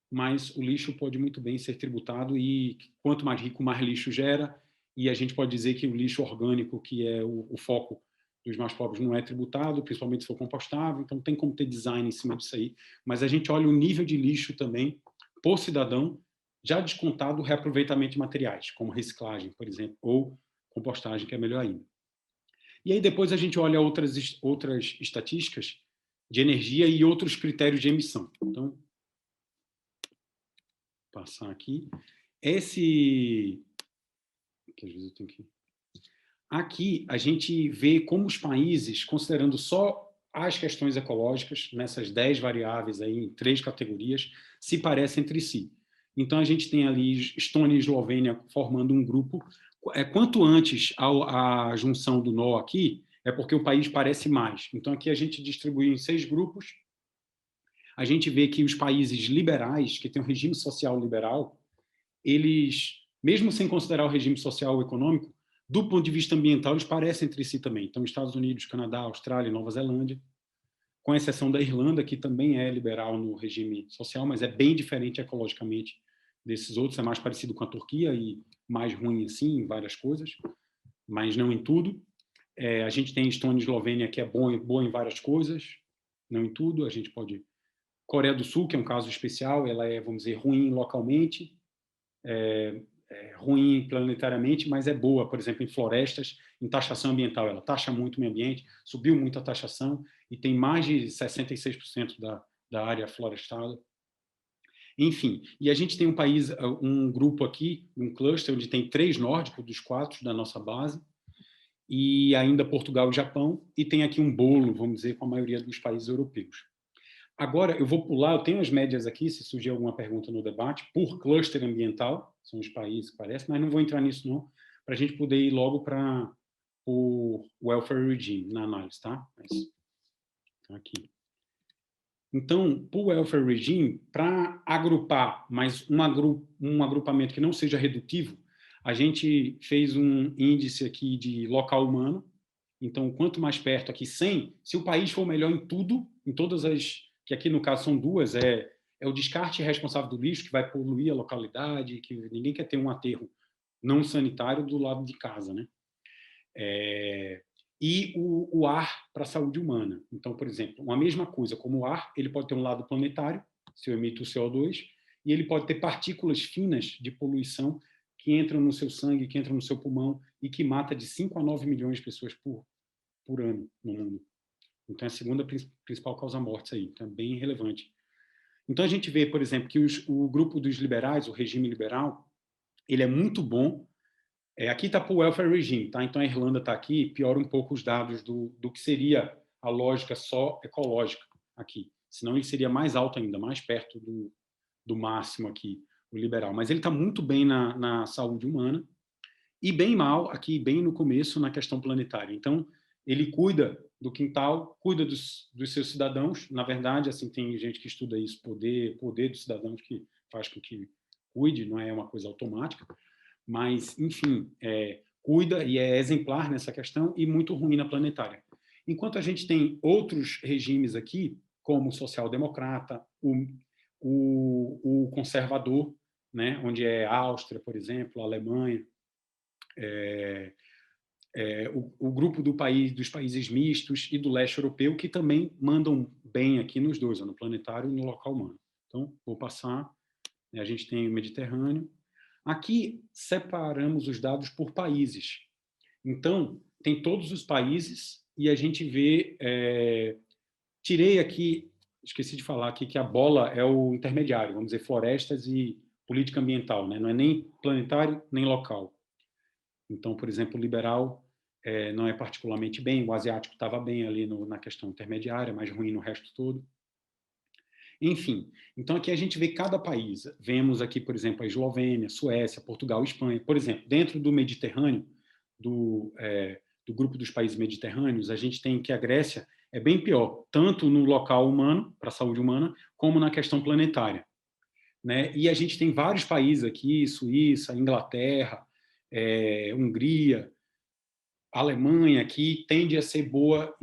mas o lixo pode muito bem ser tributado e quanto mais rico, mais lixo gera, e a gente pode dizer que o lixo orgânico, que é o foco dos mais pobres, não é tributado, principalmente se for compostável, então tem como ter design em cima disso aí, mas a gente olha o nível de lixo também, por cidadão, já descontado o reaproveitamento de materiais, como reciclagem, por exemplo, ou compostagem, que é melhor ainda. E aí depois a gente olha outras estatísticas de energia e outros critérios de emissão. Então, passar aqui. Que às vezes eu tenho que... Aqui a gente vê como os países, considerando só as questões ecológicas, nessas 10 variáveis aí, em 3 categorias, se parecem entre si. Então a gente tem ali Estônia e Eslovênia formando um grupo. Quanto antes a junção do nó aqui, é porque o país parece mais. Então aqui a gente distribui em 6 grupos. A gente vê que os países liberais, que têm um regime social liberal, eles, mesmo sem considerar o regime social ou econômico, do ponto de vista ambiental, eles parecem entre si também. Então, Estados Unidos, Canadá, Austrália, Nova Zelândia, com exceção da Irlanda, que também é liberal no regime social, mas é bem diferente ecologicamente desses outros, é mais parecido com a Turquia e mais ruim assim em várias coisas, mas não em tudo. A gente tem Estônia e Eslovênia, que é boa em várias coisas, não em tudo, a gente pode Coreia do Sul, que é um caso especial, ela é, vamos dizer, ruim localmente, ruim planetariamente, mas é boa, por exemplo, em florestas, em taxação ambiental. Ela taxa muito o meio ambiente, subiu muito a taxação e tem mais de 66% da área florestada. Enfim, e a gente tem um país, um grupo aqui, um cluster, onde tem 3 nórdicos dos 4 da nossa base, e ainda Portugal e Japão, e tem aqui um bolo, vamos dizer, com a maioria dos países europeus. Agora, eu vou pular, eu tenho as médias aqui, se surgir alguma pergunta no debate, por cluster ambiental, são os países que parecem, mas não vou entrar nisso não, para a gente poder ir logo para o welfare regime na análise, tá? Mas, aqui. Então, para o welfare regime, para agrupar, mas um agrupamento que não seja redutivo, a gente fez um índice aqui de local humano. Então, quanto mais perto aqui, 100, se o país for melhor em tudo, em todas as, que aqui no caso são 2, é o descarte responsável do lixo, que vai poluir a localidade, que ninguém quer ter um aterro não sanitário do lado de casa, né? E o ar para a saúde humana. Então, por exemplo, uma mesma coisa, como o ar, ele pode ter um lado planetário, se eu emito o CO2, e ele pode ter partículas finas de poluição que entram no seu sangue, que entram no seu pulmão e que mata de 5 a 9 milhões de pessoas por ano no mundo. Então, é a segunda principal causa mortes aí. Então, é bem relevante. Então, a gente vê, por exemplo, que o grupo dos liberais, o regime liberal, ele é muito bom. Aqui está para o welfare regime, tá? Então a Irlanda está aqui, piora um pouco os dados do que seria a lógica só ecológica aqui. Senão ele seria mais alto ainda, mais perto do máximo aqui, o liberal. Mas ele está muito bem na saúde humana e bem mal aqui, bem no começo, na questão planetária. Então, ele cuida do quintal, cuida dos seus cidadãos. Na verdade, assim, tem gente que estuda isso, poder dos cidadãos, que faz com que cuide, não é uma coisa automática. Mas, enfim, cuida e é exemplar nessa questão e muito ruim na planetária. Enquanto a gente tem outros regimes aqui, como o social-democrata, o conservador, né, onde é a Áustria, por exemplo, a Alemanha, o grupo dos países mistos e do leste europeu, que também mandam bem aqui nos dois, no planetário e no local humano. Então, vou passar. A gente tem o Mediterrâneo. Aqui separamos os dados por países. Então, tem todos os países e a gente vê... tirei aqui, esqueci de falar aqui, que a bola é o intermediário, vamos dizer, florestas e política ambiental, né? Não é nem planetário, nem local. Então, por exemplo, o liberal não é particularmente bem, o asiático estava bem ali na questão intermediária, mas ruim no resto todo. Enfim, então aqui a gente vê cada país. Vemos aqui, por exemplo, a Eslovênia, Suécia, Portugal, Espanha. Por exemplo, dentro do Mediterrâneo, do grupo dos países mediterrâneos, a gente tem que a Grécia é bem pior, tanto no local humano, para a saúde humana, como na questão planetária, né? E a gente tem vários países aqui, Suíça, Inglaterra, Hungria, Alemanha, que tende a ser boa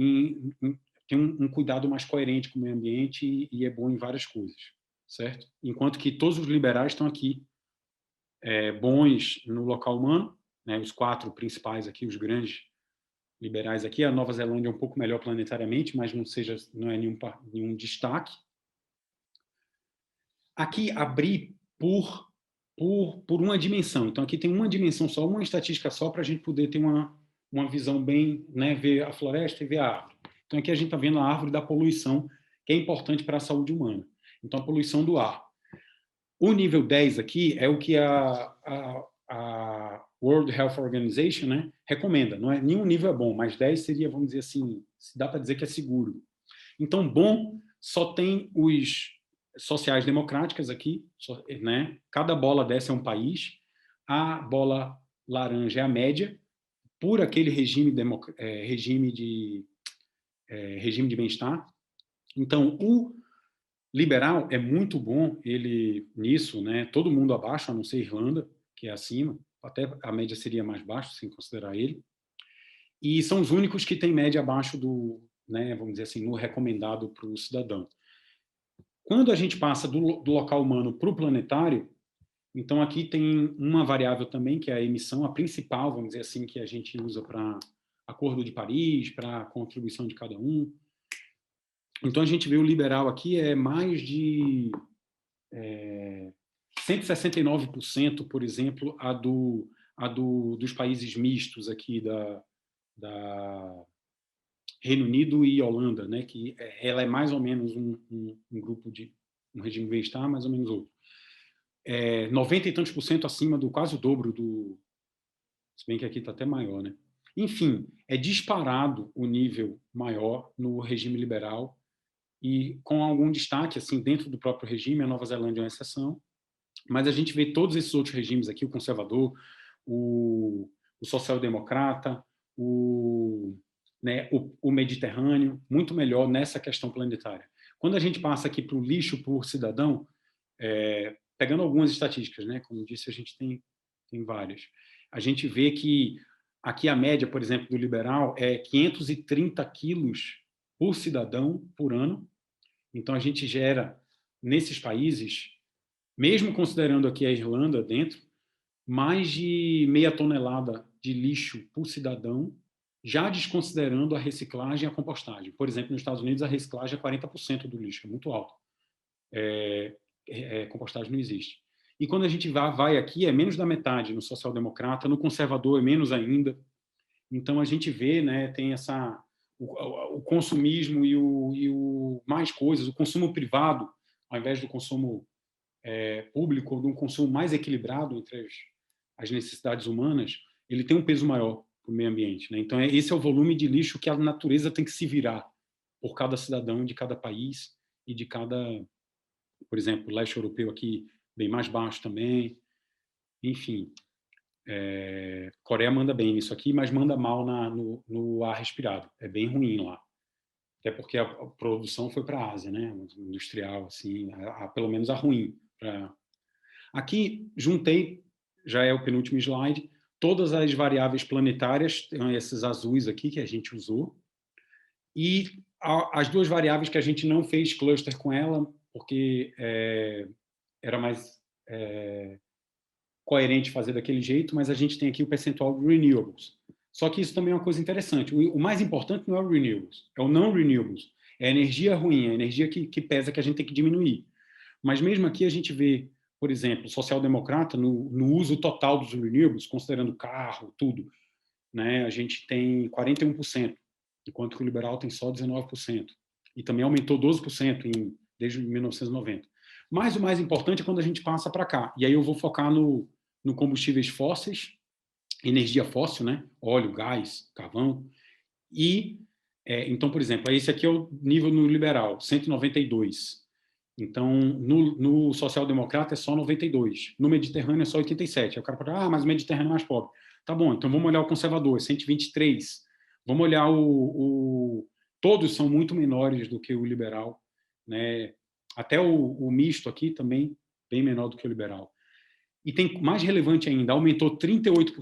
tem um cuidado mais coerente com o meio ambiente e é bom em várias coisas, certo? Enquanto que todos os liberais estão aqui bons no local humano, né? Os 4 principais aqui, os grandes liberais aqui. A Nova Zelândia é um pouco melhor planetariamente, mas não é nenhum destaque. Aqui abri por uma dimensão. Então aqui tem uma dimensão só, uma estatística só, para a gente poder ter uma visão bem, né, ver a floresta e ver a árvore. Então aqui a gente está vendo a árvore da poluição, que é importante para a saúde humana. Então a poluição do ar. O nível 10 aqui é o que a World Health Organization, né, recomenda. Não é, nenhum nível é bom, mas 10 seria, vamos dizer assim, dá para dizer que é seguro. Então, bom, só tem os sociais democráticas aqui, né? Cada bola dessa é um país. A bola laranja é a média, por aquele regime de bem-estar. Então, o liberal é muito bom ele nisso, né? Todo mundo abaixo, a não ser Irlanda, que é acima, até a média seria mais baixa, sem considerar ele. E são os únicos que têm média abaixo do, né, vamos dizer assim, no recomendado para o cidadão. Quando a gente passa do local humano para o planetário, então aqui tem uma variável também, que é a emissão, a principal, vamos dizer assim, que a gente usa para Acordo de Paris, para a contribuição de cada um. Então, a gente vê o liberal aqui é mais de 169%, por exemplo, dos países mistos aqui da Reino Unido e Holanda, né? Que ela é mais ou menos um grupo de um regime de bem-estar, mais ou menos outro. 90 e tantos % acima do quase o dobro se bem que aqui está até maior, né? Enfim, é disparado o nível maior no regime liberal e com algum destaque assim dentro do próprio regime. A Nova Zelândia é uma exceção, mas a gente vê todos esses outros regimes aqui, o conservador, o social-democrata, o Mediterrâneo, muito melhor nessa questão planetária. Quando a gente passa aqui para o lixo por cidadão, pegando algumas estatísticas, né? Como disse, a gente tem várias. A gente vê que aqui a média, por exemplo, do liberal é 530 quilos por cidadão por ano. Então, a gente gera, nesses países, mesmo considerando aqui a Irlanda dentro, mais de meia tonelada de lixo por cidadão, já desconsiderando a reciclagem e a compostagem. Por exemplo, nos Estados Unidos, a reciclagem é 40% do lixo, é muito alto. Compostagem não existe. E quando a gente vai aqui, é menos da metade no social-democrata, no conservador é menos ainda. Então, a gente vê, né, tem o consumismo e o mais coisas, o consumo privado, ao invés do consumo público, ou de um consumo mais equilibrado entre as necessidades humanas, ele tem um peso maior para o meio ambiente, né? Então, esse é o volume de lixo que a natureza tem que se virar por cada cidadão de cada país e de cada, por exemplo, o leste europeu aqui bem mais baixo também. Enfim, Coreia manda bem nisso aqui, mas manda mal no ar respirado. É bem ruim lá. Até porque a produção foi para a Ásia, né? Industrial, assim, pelo menos a ruim. Aqui, juntei, já é o penúltimo slide, todas as variáveis planetárias, esses azuis aqui que a gente usou, e as duas variáveis que a gente não fez cluster com ela, porque era mais coerente fazer daquele jeito, mas a gente tem aqui o percentual de renewables. Só que isso também é uma coisa interessante. O mais importante não é o renewables, é o não renewables. É a energia ruim, a energia que pesa, que a gente tem que diminuir. Mas mesmo aqui a gente vê, por exemplo, social-democrata no uso total dos renewables, considerando carro, tudo, né? A gente tem 41%, enquanto que o liberal tem só 19%. E também aumentou 12% desde 1990. Mas o mais importante é quando a gente passa para cá. E aí eu vou focar no combustíveis fósseis, energia fóssil, né? Óleo, gás, carvão. E, então, por exemplo, esse aqui é o nível no liberal, 192. Então, no social-democrata é só 92. No Mediterrâneo é só 87. Aí o cara fala, mas o Mediterrâneo é mais pobre. Tá bom, então vamos olhar o conservador, 123. Vamos olhar todos são muito menores do que o liberal, né? Até o misto aqui também, bem menor do que o liberal. E tem mais relevante ainda, aumentou 38%,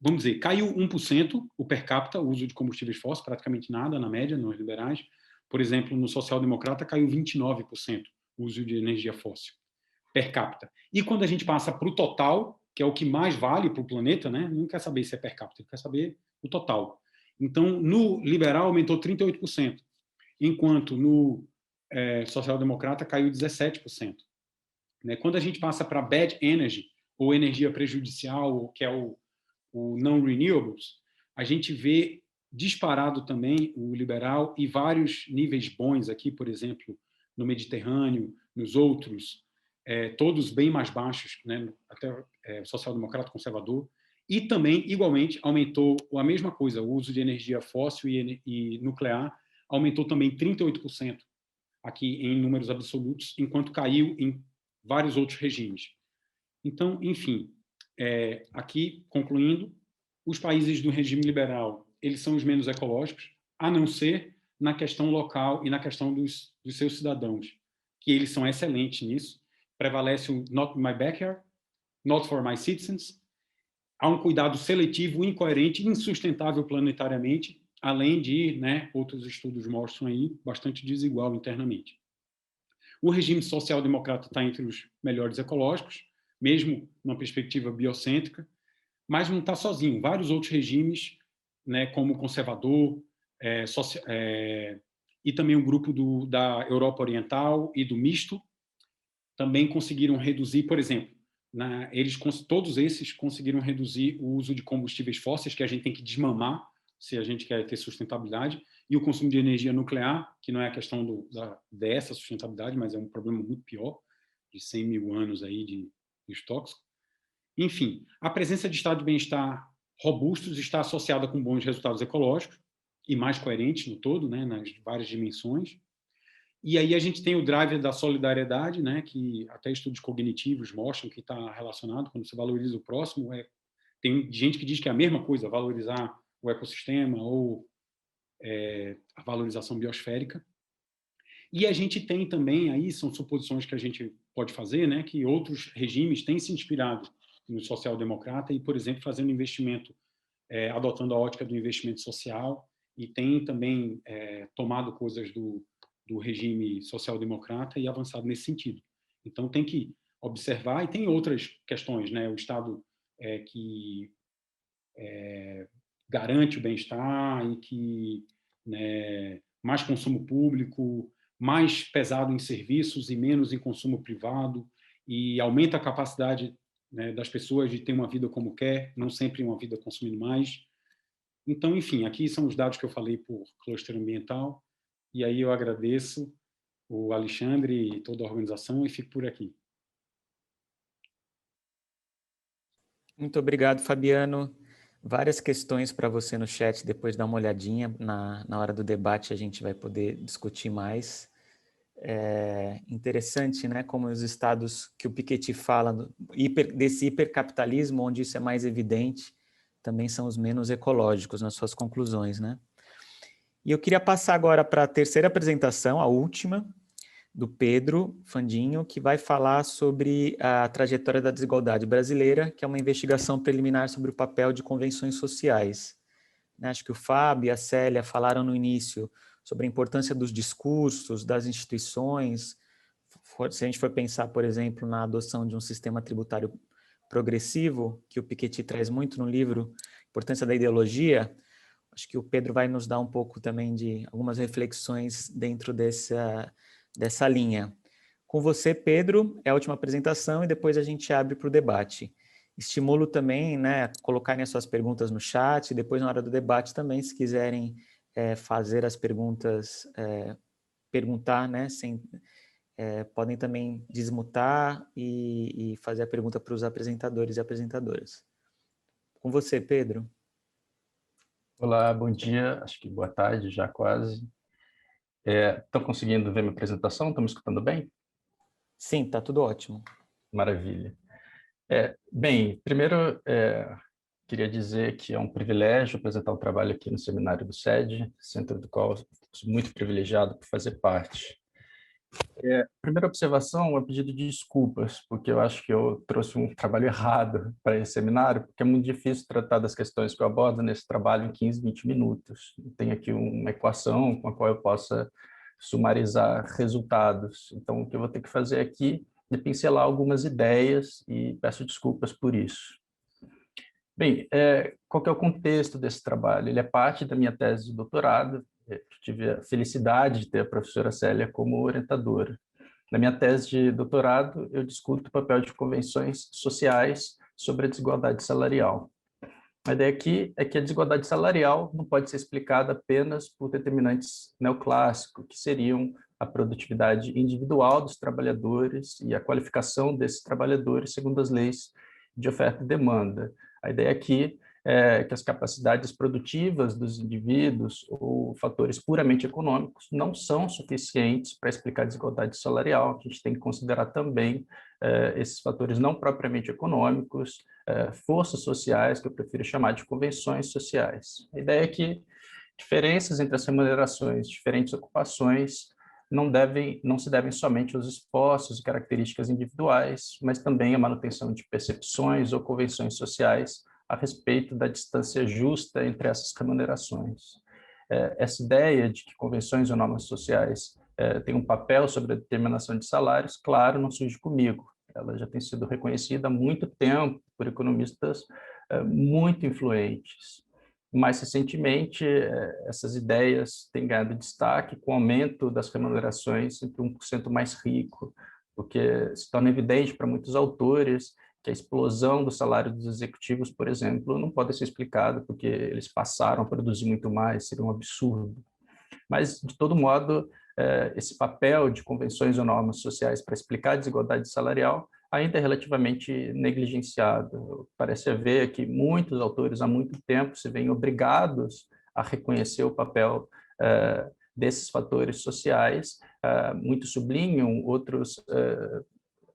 vamos dizer, caiu 1% o per capita, o uso de combustíveis fósseis, praticamente nada na média, nos liberais. Por exemplo, no social-democrata caiu 29% o uso de energia fóssil per capita. E quando a gente passa para o total, que é o que mais vale para o planeta, né? Não quer saber se é per capita, quer saber o total. Então, no liberal aumentou 38%, enquanto no social-democrata caiu 17%. Né? Quando a gente passa para bad energy, ou energia prejudicial, que é o non-renewables, a gente vê disparado também o liberal e vários níveis bons aqui, por exemplo, no Mediterrâneo, nos outros, todos bem mais baixos, né? Até social-democrata, conservador, e também, igualmente, aumentou a mesma coisa, o uso de energia fóssil e nuclear aumentou também 38% aqui em números absolutos, enquanto caiu em vários outros regimes. Então, enfim, aqui, concluindo, os países do regime liberal, eles são os menos ecológicos, a não ser na questão local e na questão dos seus cidadãos, que eles são excelentes nisso. Prevalece o not my backyard, not for my citizens. Há um cuidado seletivo, incoerente, insustentável planetariamente, além de, né, outros estudos mostram aí, bastante desigual internamente. O regime social-democrata está entre os melhores ecológicos, mesmo numa perspectiva biocêntrica, mas não está sozinho. Vários outros regimes, né, como o conservador, e também o grupo da Europa Oriental e do Misto também conseguiram reduzir, por exemplo, todos esses conseguiram reduzir o uso de combustíveis fósseis, que a gente tem que desmamar se a gente quer ter sustentabilidade, e o consumo de energia nuclear, que não é a questão dessa sustentabilidade, mas é um problema muito pior, de 100 mil anos aí de tóxico. Enfim, a presença de estado de bem-estar robustos está associada com bons resultados ecológicos e mais coerentes no todo, né, nas várias dimensões. E aí a gente tem o driver da solidariedade, né, que até estudos cognitivos mostram que está relacionado, quando você valoriza o próximo. Tem gente que diz que é a mesma coisa, valorizar o ecossistema ou a valorização biosférica. E a gente tem também, aí são suposições que a gente pode fazer, né, que outros regimes têm se inspirado no social-democrata e, por exemplo, fazendo investimento, adotando a ótica do investimento social, e tem também tomado coisas do regime social-democrata e avançado nesse sentido. Então, tem que observar, e tem outras questões, né? O Estado que garante o bem-estar e que, né, mais consumo público, mais pesado em serviços e menos em consumo privado, e aumenta a capacidade, né, das pessoas de ter uma vida como quer, não sempre uma vida consumindo mais. Então, enfim, aqui são os dados que eu falei por cluster ambiental, e aí eu agradeço o Alexandre e toda a organização e fico por aqui. Muito obrigado, Fabiano. Várias questões para você no chat, depois dá uma olhadinha. Na hora do debate a gente vai poder discutir mais. É interessante, né, como os estados que o Piketty fala desse hipercapitalismo, onde isso é mais evidente, também são os menos ecológicos nas suas conclusões, né? E eu queria passar agora para a terceira apresentação, a última, do Pedro Fandinho, que vai falar sobre a trajetória da desigualdade brasileira, que é uma investigação preliminar sobre o papel de convenções sociais. Acho que o Fábio e a Célia falaram no início sobre a importância dos discursos, das instituições. Se a gente for pensar, por exemplo, na adoção de um sistema tributário progressivo, que o Piketty traz muito no livro, a importância da ideologia, acho que o Pedro vai nos dar um pouco também de algumas reflexões dentro dessa linha. Com você, Pedro, é a última apresentação e depois a gente abre para o debate. Estimulo também, né, colocarem as suas perguntas no chat, e depois na hora do debate também, se quiserem fazer as perguntas, perguntar, né, podem também desmutar e fazer a pergunta para os apresentadores e apresentadoras. Com você, Pedro. Olá, bom dia, acho que boa tarde já quase. Estão conseguindo ver minha apresentação? Estão me escutando bem? Sim, está tudo ótimo. Maravilha. Bem, primeiro queria dizer que é um privilégio apresentar o trabalho aqui no seminário do SED, centro do qual sou muito privilegiado por fazer parte. Primeira observação é um pedido de desculpas, porque eu acho que eu trouxe um trabalho errado para esse seminário, porque é muito difícil tratar das questões que eu abordo nesse trabalho em 15, 20 minutos. Tem aqui uma equação com a qual eu possa sumarizar resultados. Então, o que eu vou ter que fazer aqui é pincelar algumas ideias e peço desculpas por isso. Bem, qual que é o contexto desse trabalho? Ele é parte da minha tese de doutorado. Eu tive a felicidade de ter a professora Célia como orientadora. Na minha tese de doutorado, eu discuto o papel de convenções sociais sobre a desigualdade salarial. A ideia aqui é que a desigualdade salarial não pode ser explicada apenas por determinantes neoclássicos, que seriam a produtividade individual dos trabalhadores e a qualificação desses trabalhadores segundo as leis de oferta e demanda. A ideia aqui é que as capacidades produtivas dos indivíduos ou fatores puramente econômicos não são suficientes para explicar a desigualdade salarial. A gente tem que considerar também esses fatores não propriamente econômicos, forças sociais, que eu prefiro chamar de convenções sociais. A ideia é que diferenças entre as remunerações de diferentes ocupações não se devem somente aos esforços e características individuais, mas também à manutenção de percepções ou convenções sociais a respeito da distância justa entre essas remunerações. Essa ideia de que convenções ou normas sociais têm um papel sobre a determinação de salários, claro, não surge comigo. Ela já tem sido reconhecida há muito tempo por economistas muito influentes. Mais recentemente, essas ideias têm ganhado destaque com o aumento das remunerações entre 1% mais rico, porque se torna evidente para muitos autores que a explosão do salário dos executivos, por exemplo, não pode ser explicada porque eles passaram a produzir muito mais, seria um absurdo. Mas, de todo modo, esse papel de convenções ou normas sociais para explicar a desigualdade salarial ainda é relativamente negligenciado. Parece haver que muitos autores, há muito tempo, se veem obrigados a reconhecer o papel desses fatores sociais. Muitos sublinham, outros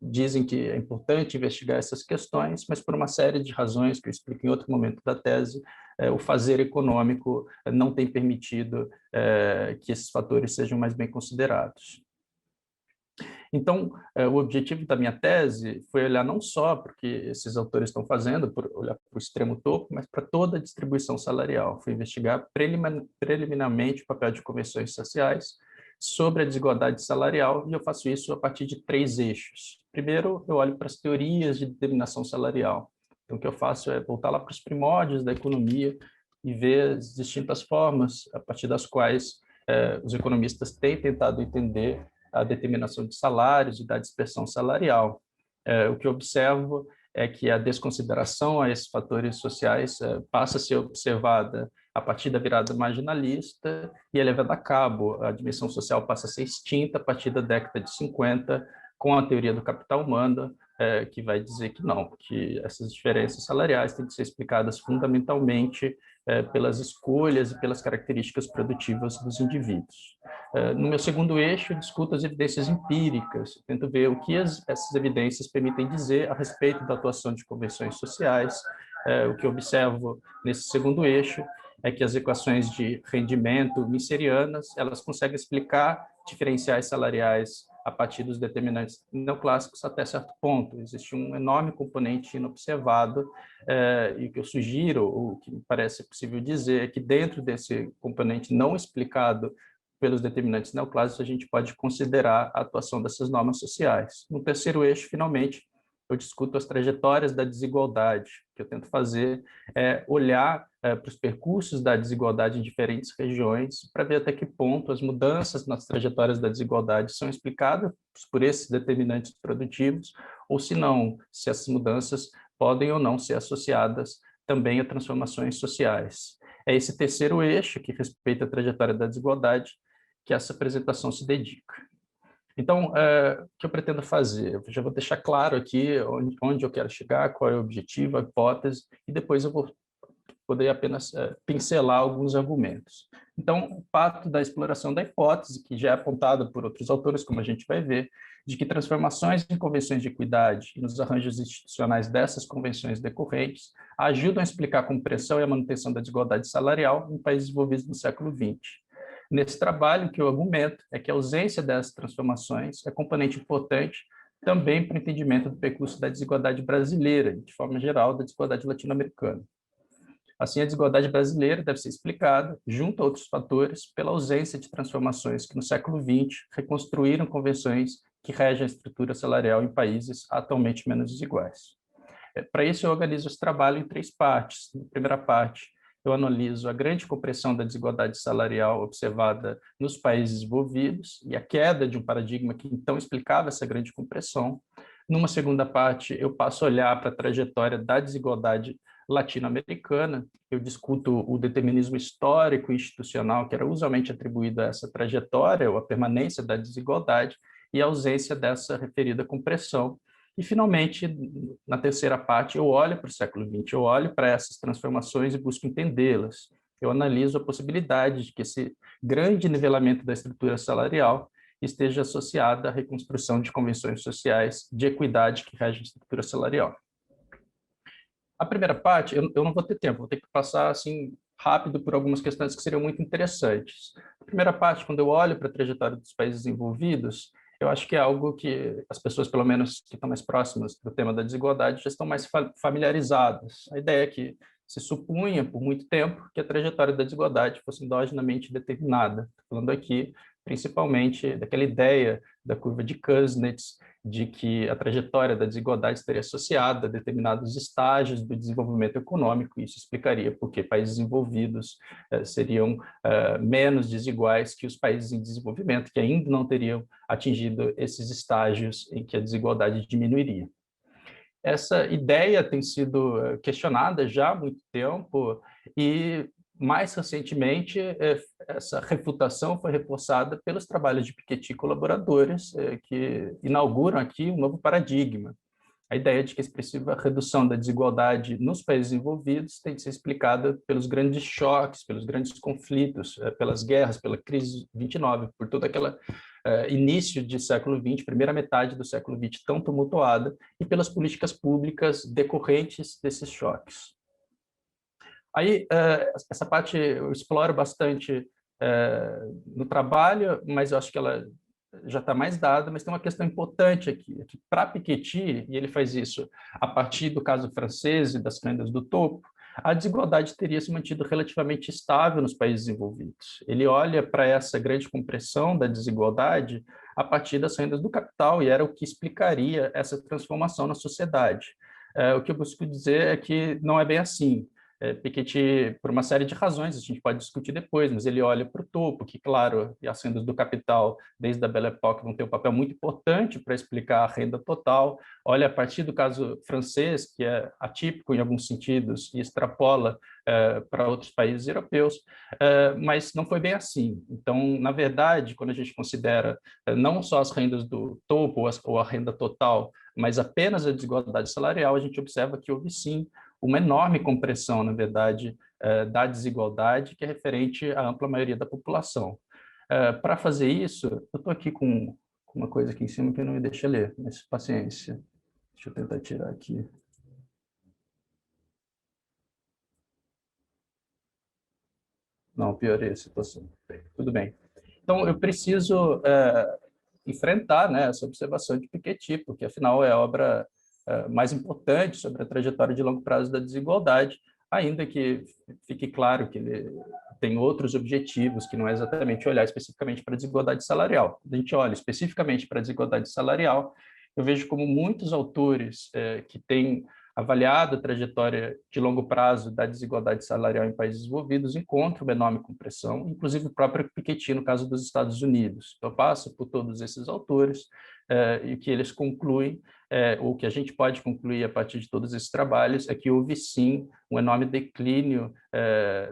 dizem que é importante investigar essas questões, mas por uma série de razões que eu explico em outro momento da tese, o fazer econômico não tem permitido que esses fatores sejam mais bem considerados. Então, o objetivo da minha tese foi olhar não só para o que esses autores estão fazendo, por olhar para o extremo topo, mas para toda a distribuição salarial. Foi investigar preliminarmente o papel de convenções sociais sobre a desigualdade salarial, e eu faço isso a partir de 3 eixos. Primeiro, eu olho para as teorias de determinação salarial. Então, o que eu faço é voltar lá para os primórdios da economia e ver as distintas formas a partir das quais os economistas têm tentado entender a determinação de salários e da dispersão salarial. O que eu observo é que a desconsideração a esses fatores sociais passa a ser observada a partir da virada marginalista e é levada a cabo. A dimensão social passa a ser extinta a partir da década de 50, com a teoria do capital humano, que vai dizer que não, que essas diferenças salariais têm que ser explicadas fundamentalmente pelas escolhas e pelas características produtivas dos indivíduos. No meu segundo eixo, eu discuto as evidências empíricas, tento ver o que essas evidências permitem dizer a respeito da atuação de convenções sociais. O que eu observo nesse segundo eixo é que as equações de rendimento minserianas, elas conseguem explicar diferenciais salariais a partir dos determinantes neoclássicos até certo ponto. Existe um enorme componente inobservado e o que eu sugiro, o que me parece possível dizer, é que dentro desse componente não explicado pelos determinantes neoclássicos, a gente pode considerar a atuação dessas normas sociais. No terceiro eixo, finalmente, eu discuto as trajetórias da desigualdade. O que eu tento fazer é olhar para os percursos da desigualdade em diferentes regiões para ver até que ponto as mudanças nas trajetórias da desigualdade são explicadas por esses determinantes produtivos, ou se não, se essas mudanças podem ou não ser associadas também a transformações sociais. É esse terceiro eixo, que respeita a trajetória da desigualdade, que essa apresentação se dedica. Então, o que eu pretendo fazer? Eu já vou deixar claro aqui onde eu quero chegar, qual é o objetivo, a hipótese, e depois eu vou poder apenas pincelar alguns argumentos. Então, o fato da exploração da hipótese, que já é apontada por outros autores, como a gente vai ver, de que transformações em convenções de equidade e nos arranjos institucionais dessas convenções decorrentes ajudam a explicar a compreensão e a manutenção da desigualdade salarial em países desenvolvidos no século XX. Nesse trabalho, o que eu argumento é que a ausência dessas transformações é componente importante também para o entendimento do percurso da desigualdade brasileira, de forma geral, da desigualdade latino-americana. Assim, a desigualdade brasileira deve ser explicada, junto a outros fatores, pela ausência de transformações que, no século XX, reconstruíram convenções que regem a estrutura salarial em países atualmente menos desiguais. Para isso, eu organizo esse trabalho em 3 partes. Na primeira parte, eu analiso a grande compressão da desigualdade salarial observada nos países desenvolvidos e a queda de um paradigma que então explicava essa grande compressão. Numa segunda parte, eu passo a olhar para a trajetória da desigualdade latino-americana, eu discuto o determinismo histórico e institucional que era usualmente atribuído a essa trajetória, ou a permanência da desigualdade, e a ausência dessa referida compressão. E, finalmente, na terceira parte, eu olho para o século XX, eu olho para essas transformações e busco entendê-las. Eu analiso a possibilidade de que esse grande nivelamento da estrutura salarial esteja associado à reconstrução de convenções sociais de equidade que regem a estrutura salarial. A primeira parte, eu não vou ter tempo, vou ter que passar assim rápido por algumas questões que seriam muito interessantes. A primeira parte, quando eu olho para a trajetória dos países desenvolvidos, eu acho que é algo que as pessoas, pelo menos que estão mais próximas do tema da desigualdade, já estão mais familiarizadas. A ideia é que se supunha, por muito tempo, que a trajetória da desigualdade fosse endogenamente determinada. Estou falando aqui, principalmente, daquela ideia da curva de Kuznets, de que a trajetória da desigualdade estaria associada a determinados estágios do desenvolvimento econômico, e isso explicaria por que países desenvolvidos seriam menos desiguais que os países em desenvolvimento, que ainda não teriam atingido esses estágios em que a desigualdade diminuiria. Essa ideia tem sido questionada já há muito tempo e, mais recentemente, essa refutação foi reforçada pelos trabalhos de Piketty e colaboradores, que inauguram aqui um novo paradigma. A ideia de que a expressiva redução da desigualdade nos países envolvidos tem de ser explicada pelos grandes choques, pelos grandes conflitos, pelas guerras, pela crise de 29, por todo aquele início de século XX, primeira metade do século XX tão tumultuada, e pelas políticas públicas decorrentes desses choques. Aí, essa parte eu exploro bastante no trabalho, mas eu acho que ela já está mais dada, mas tem uma questão importante aqui, que para Piketty, e ele faz isso a partir do caso francês e das rendas do topo, a desigualdade teria se mantido relativamente estável nos países envolvidos. Ele olha para essa grande compressão da desigualdade a partir das rendas do capital, e era o que explicaria essa transformação na sociedade. O que eu busco dizer é que não é bem assim. Piketty, por uma série de razões, a gente pode discutir depois, mas ele olha para o topo, que, claro, e as rendas do capital, desde a Belle Époque, vão ter um papel muito importante para explicar a renda total, olha a partir do caso francês, que é atípico em alguns sentidos, e extrapola para outros países europeus, mas não foi bem assim. Então, na verdade, quando a gente considera não só as rendas do topo ou a renda total, mas apenas a desigualdade salarial, a gente observa que houve sim uma enorme compressão, na verdade, da desigualdade, que é referente à ampla maioria da população. Para fazer isso, eu estou aqui com uma coisa aqui em cima que não me deixa ler, mas paciência. Deixa eu tentar tirar aqui. Não, piorei a situação. Tudo bem. Então, eu preciso enfrentar, né, essa observação de Piketty, porque, afinal, é a obra mais importante sobre a trajetória de longo prazo da desigualdade, ainda que fique claro que ele tem outros objetivos, que não é exatamente olhar especificamente para a desigualdade salarial. Quando a gente olha especificamente para a desigualdade salarial, eu vejo como muitos autores que têm avaliado a trajetória de longo prazo da desigualdade salarial em países desenvolvidos encontram uma enorme compressão, inclusive o próprio Piketty, no caso dos Estados Unidos. Eu passo por todos esses autores e que eles concluem, ou que a gente pode concluir a partir de todos esses trabalhos, é que houve sim um enorme declínio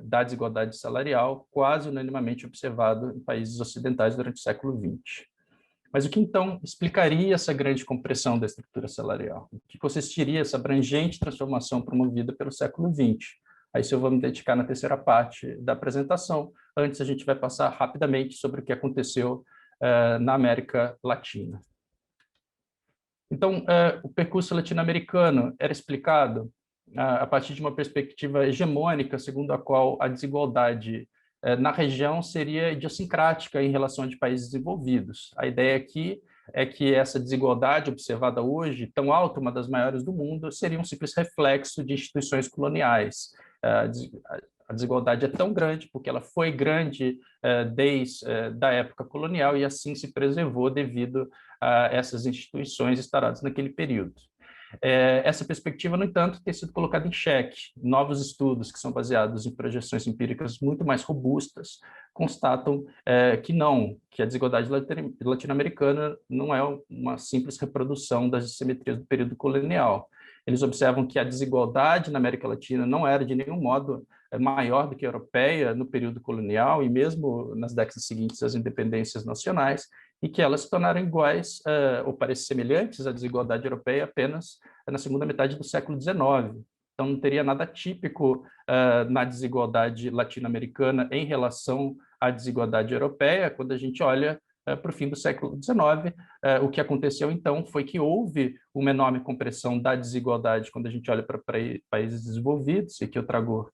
da desigualdade salarial, quase unanimamente observado em países ocidentais durante o século XX. Mas o que então explicaria essa grande compressão da estrutura salarial? O que consistiria essa abrangente transformação promovida pelo século XX? A isso eu vou me dedicar na terceira parte da apresentação. Antes, a gente vai passar rapidamente sobre o que aconteceu na América Latina. Então, o percurso latino-americano era explicado a partir de uma perspectiva hegemônica, segundo a qual a desigualdade na região seria idiosincrática em relação a países desenvolvidos. A ideia aqui é que essa desigualdade observada hoje, tão alta, uma das maiores do mundo, seria um simples reflexo de instituições coloniais. A desigualdade é tão grande porque ela foi grande desde a época colonial e assim se preservou devido a essas instituições instaladas naquele período. Essa perspectiva, no entanto, tem sido colocada em xeque. Novos estudos, que são baseados em projeções empíricas muito mais robustas, constatam que a desigualdade latino-americana não é uma simples reprodução das dissimitrias do período colonial. Eles observam que a desigualdade na América Latina não era, de nenhum modo, maior do que a europeia no período colonial e mesmo nas décadas seguintes às independências nacionais, e que elas se tornaram iguais ou parecem semelhantes à desigualdade europeia apenas na segunda metade do século XIX. Então, não teria nada típico na desigualdade latino-americana em relação à desigualdade europeia. Quando a gente olha para o fim do século XIX, o que aconteceu, então, foi que houve uma enorme compressão da desigualdade quando a gente olha para países desenvolvidos, e que eu trago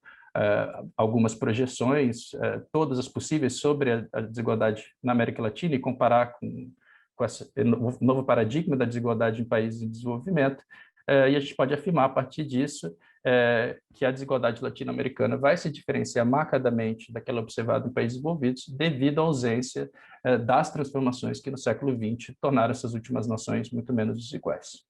algumas projeções, todas as possíveis, sobre a desigualdade na América Latina e comparar com esse novo paradigma da desigualdade em países em desenvolvimento, e a gente pode afirmar a partir disso que a desigualdade latino-americana vai se diferenciar marcadamente daquela observada em países desenvolvidos devido à ausência das transformações que no século XX tornaram essas últimas nações muito menos desiguais.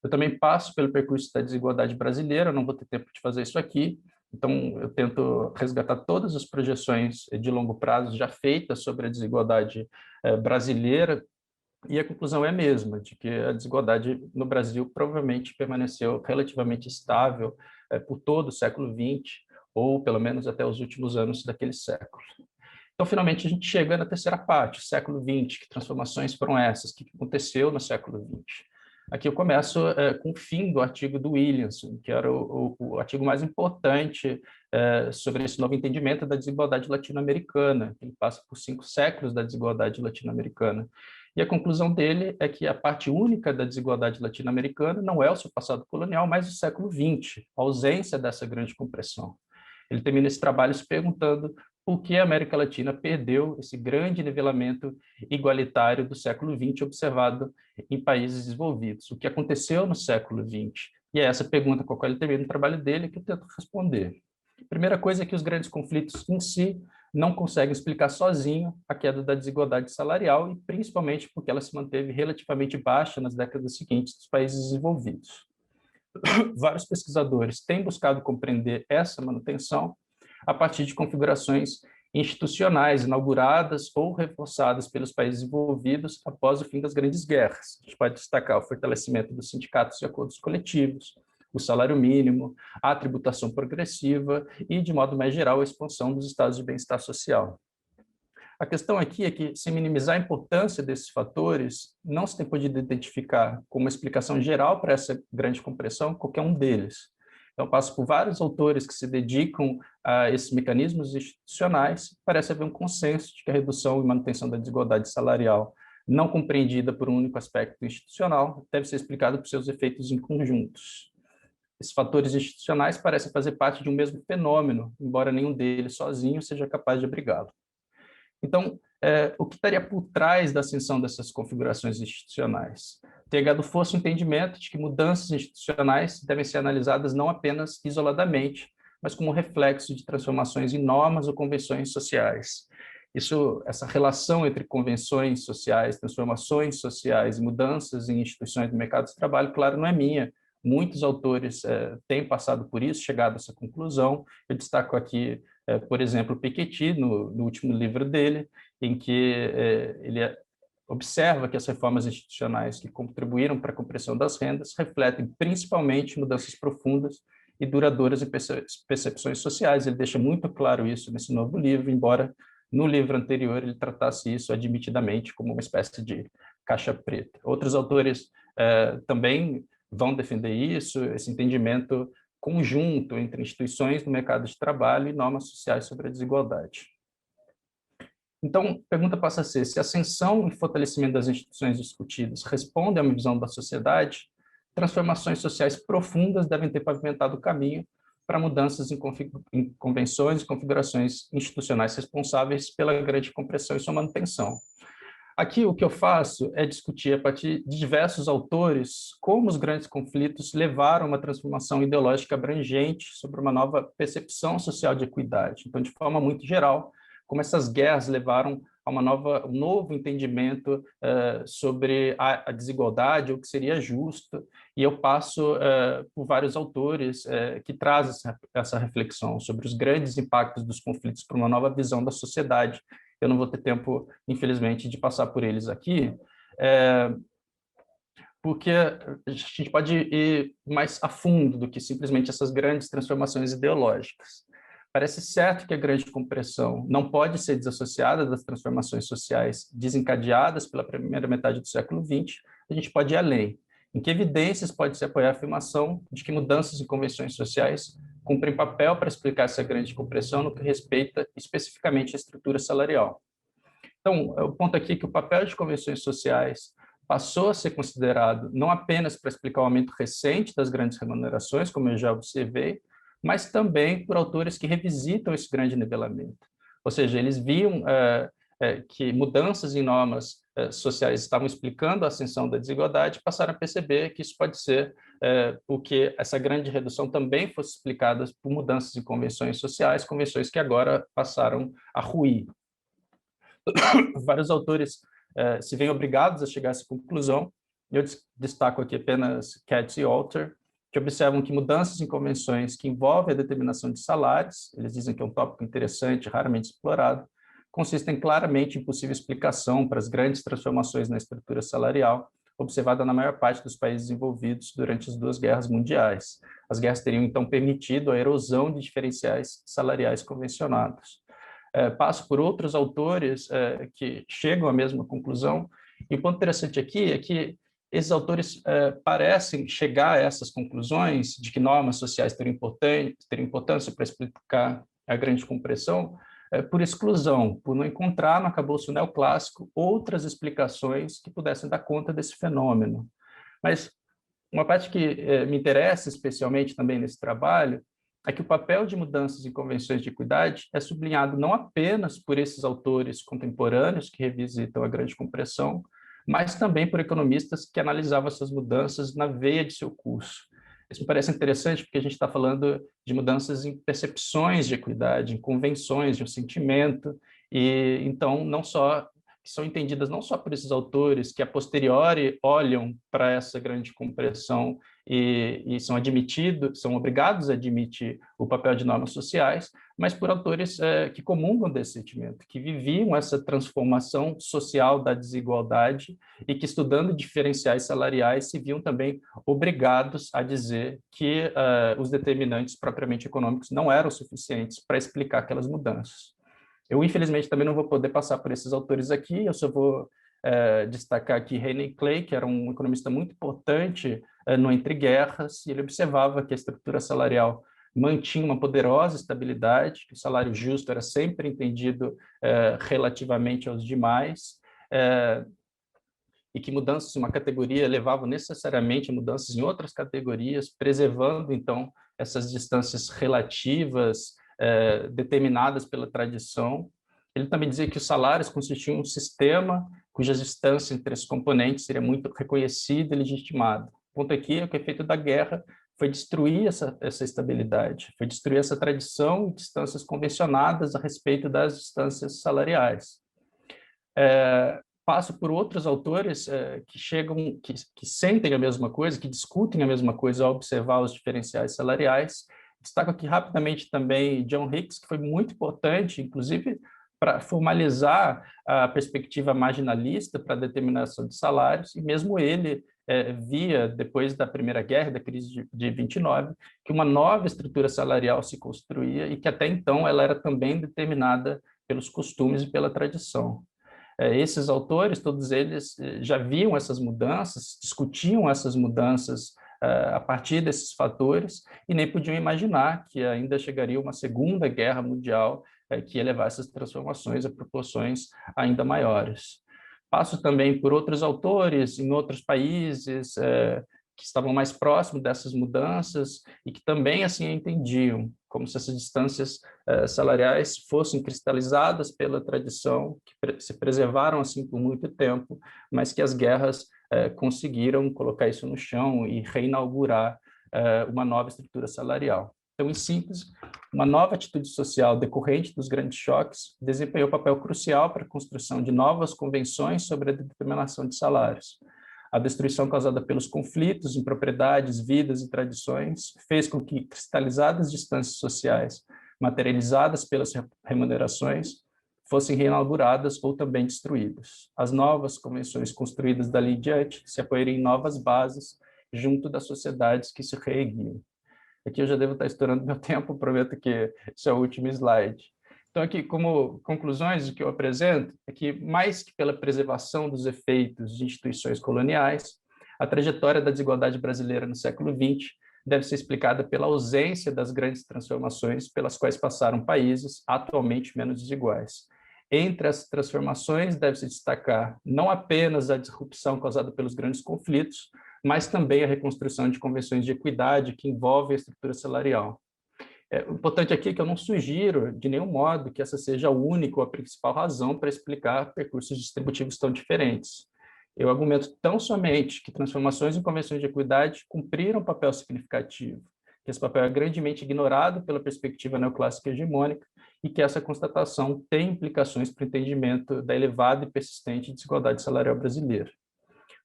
Eu também passo pelo percurso da desigualdade brasileira, não vou ter tempo de fazer isso aqui, então eu tento resgatar todas as projeções de longo prazo já feitas sobre a desigualdade brasileira, e a conclusão é a mesma, de que a desigualdade no Brasil provavelmente permaneceu relativamente estável por todo o século XX, ou pelo menos até os últimos anos daquele século. Então, finalmente, a gente chega na terceira parte, século XX, que transformações foram essas, o que aconteceu no século XX. Aqui eu começo com o fim do artigo do Williamson, que era o artigo mais importante sobre esse novo entendimento da desigualdade latino-americana. Ele passa por 5 séculos da desigualdade latino-americana. E a conclusão dele é que a parte única da desigualdade latino-americana não é o seu passado colonial, mas o século XX, a ausência dessa grande compressão. Ele termina esse trabalho se perguntando por que a América Latina perdeu esse grande nivelamento igualitário do século XX observado em países desenvolvidos. O que aconteceu no século XX? E é essa pergunta com a qual ele termina o trabalho dele que eu tento responder. A primeira coisa é que os grandes conflitos em si não conseguem explicar sozinho a queda da desigualdade salarial, e principalmente porque ela se manteve relativamente baixa nas décadas seguintes dos países desenvolvidos. Vários pesquisadores têm buscado compreender essa manutenção a partir de configurações institucionais inauguradas ou reforçadas pelos países envolvidos após o fim das grandes guerras. A gente pode destacar o fortalecimento dos sindicatos e acordos coletivos, o salário mínimo, a tributação progressiva e, de modo mais geral, a expansão dos estados de bem-estar social. A questão aqui é que, sem minimizar a importância desses fatores, não se tem podido identificar como uma explicação geral para essa grande compressão qualquer um deles. Então, passo por vários autores que se dedicam a esses mecanismos institucionais, parece haver um consenso de que a redução e manutenção da desigualdade salarial, não compreendida por um único aspecto institucional, deve ser explicada por seus efeitos em conjuntos. Esses fatores institucionais parecem fazer parte de um mesmo fenômeno, embora nenhum deles sozinho seja capaz de abrigá-lo. Então, o que estaria por trás da ascensão dessas configurações institucionais? Tem ganhado força o entendimento de que mudanças institucionais devem ser analisadas não apenas isoladamente, mas como reflexo de transformações em normas ou convenções sociais. Essa relação entre convenções sociais, transformações sociais e mudanças em instituições do mercado de trabalho, claro, não é minha. Muitos autores têm passado por isso, chegado a essa conclusão. Eu destaco aqui, por exemplo, Piketty, no último livro dele, em que ele observa que as reformas institucionais que contribuíram para a compressão das rendas refletem principalmente mudanças profundas e duradouras em percepções sociais. Ele deixa muito claro isso nesse novo livro, embora no livro anterior ele tratasse isso admitidamente como uma espécie de caixa preta. Outros autores também vão defender isso, esse entendimento conjunto entre instituições do mercado de trabalho e normas sociais sobre a desigualdade. Então, a pergunta passa a ser: se a ascensão e fortalecimento das instituições discutidas respondem a uma visão da sociedade, transformações sociais profundas devem ter pavimentado o caminho para mudanças em convenções e configurações institucionais responsáveis pela grande compressão e sua manutenção. Aqui o que eu faço é discutir a partir de diversos autores como os grandes conflitos levaram a uma transformação ideológica abrangente sobre uma nova percepção social de equidade. Então, de forma muito geral, como essas guerras levaram a um novo entendimento sobre a desigualdade, o que seria justo, e eu passo por vários autores que trazem essa reflexão sobre os grandes impactos dos conflitos para uma nova visão da sociedade. Eu não vou ter tempo, infelizmente, de passar por eles aqui, porque a gente pode ir mais a fundo do que simplesmente essas grandes transformações ideológicas. Parece certo que a grande compressão não pode ser desassociada das transformações sociais desencadeadas pela primeira metade do século XX. A gente pode ir além. Em que evidências pode-se apoiar a afirmação de que mudanças em convenções sociais cumprem papel para explicar essa grande compressão no que respeita especificamente à estrutura salarial? Então, o ponto aqui é que o papel de convenções sociais passou a ser considerado não apenas para explicar o aumento recente das grandes remunerações, como eu já observei, mas também por autores que revisitam esse grande nivelamento. Ou seja, eles viam que mudanças em normas sociais estavam explicando a ascensão da desigualdade, passaram a perceber que isso pode ser porque essa grande redução também fosse explicada por mudanças em convenções sociais, convenções que agora passaram a ruir. Vários autores se veem obrigados a chegar a essa conclusão. Eu destaco aqui apenas Katz e Alter, que observam que mudanças em convenções que envolvem a determinação de salários, eles dizem que é um tópico interessante, raramente explorado, consistem claramente em possível explicação para as grandes transformações na estrutura salarial, observada na maior parte dos países envolvidos durante as 2 guerras mundiais. As guerras teriam, então, permitido a erosão de diferenciais salariais convencionados. Passo por outros autores que chegam à mesma conclusão, e o ponto interessante aqui é que esses autores parecem chegar a essas conclusões de que normas sociais teriam importância para explicar a grande compressão por exclusão, por não encontrar no arcabouço neoclássico outras explicações que pudessem dar conta desse fenômeno. Mas uma parte que me interessa especialmente também nesse trabalho é que o papel de mudanças em convenções de equidade é sublinhado não apenas por esses autores contemporâneos que revisitam a grande compressão, mas também por economistas que analisavam essas mudanças na veia de seu curso. Isso me parece interessante porque a gente está falando de mudanças em percepções de equidade, em convenções de um sentimento, e então não só que são entendidas não só por esses autores que a posteriori olham para essa grande compressão e são obrigados a admitir o papel de normas sociais, mas por autores que comungam desse sentimento, que viviam essa transformação social da desigualdade e que, estudando diferenciais salariais, se viam também obrigados a dizer que os determinantes propriamente econômicos não eram suficientes para explicar aquelas mudanças. Eu, infelizmente, também não vou poder passar por esses autores aqui, eu só vou destacar aqui Henry Clay, que era um economista muito importante no Entre Guerras, e ele observava que a estrutura salarial mantinha uma poderosa estabilidade, que o salário justo era sempre entendido relativamente aos demais, e que mudanças em uma categoria levavam necessariamente a mudanças em outras categorias, preservando, então, essas distâncias relativas determinadas pela tradição. Ele também dizia que os salários constituíam um sistema cuja distância entre os componentes seria muito reconhecida e legitimada. O ponto aqui é que o efeito da guerra foi destruir essa estabilidade, foi destruir essa tradição e distâncias convencionadas a respeito das distâncias salariais. Passo por outros autores que sentem a mesma coisa, que discutem a mesma coisa ao observar os diferenciais salariais. Destaco aqui rapidamente também John Hicks, que foi muito importante, inclusive, para formalizar a perspectiva marginalista para a determinação de salários, e mesmo ele via, depois da Primeira Guerra, da crise de 29, que uma nova estrutura salarial se construía e que até então ela era também determinada pelos costumes e pela tradição. Esses autores, todos eles já viam essas mudanças, discutiam essas mudanças a partir desses fatores e nem podiam imaginar que ainda chegaria uma Segunda Guerra Mundial que ia levar essas transformações a proporções ainda maiores. Passo também por outros autores em outros países que estavam mais próximos dessas mudanças e que também assim entendiam, como se essas distâncias salariais fossem cristalizadas pela tradição, que se preservaram assim por muito tempo, mas que as guerras conseguiram colocar isso no chão e reinaugurar uma nova estrutura salarial. Então, em síntese, uma nova atitude social decorrente dos grandes choques desempenhou um papel crucial para a construção de novas convenções sobre a determinação de salários. A destruição causada pelos conflitos em propriedades, vidas e tradições fez com que cristalizadas distâncias sociais, materializadas pelas remunerações, fossem reinauguradas ou também destruídas. As novas convenções construídas dali em diante se apoiariam em novas bases junto das sociedades que se reerguiam. Aqui eu já devo estar estourando meu tempo, prometo que esse é o último slide. Então, aqui, como conclusões, o que eu apresento é que, mais que pela preservação dos efeitos de instituições coloniais, a trajetória da desigualdade brasileira no século XX deve ser explicada pela ausência das grandes transformações pelas quais passaram países atualmente menos desiguais. Entre as transformações, deve-se destacar não apenas a disrupção causada pelos grandes conflitos, mas também a reconstrução de convenções de equidade que envolvem a estrutura salarial. O importante aqui é que eu não sugiro, de nenhum modo, que essa seja a única ou a principal razão para explicar percursos distributivos tão diferentes. Eu argumento tão somente que transformações em convenções de equidade cumpriram um papel significativo, que esse papel é grandemente ignorado pela perspectiva neoclássica hegemônica e que essa constatação tem implicações para o entendimento da elevada e persistente desigualdade salarial brasileira.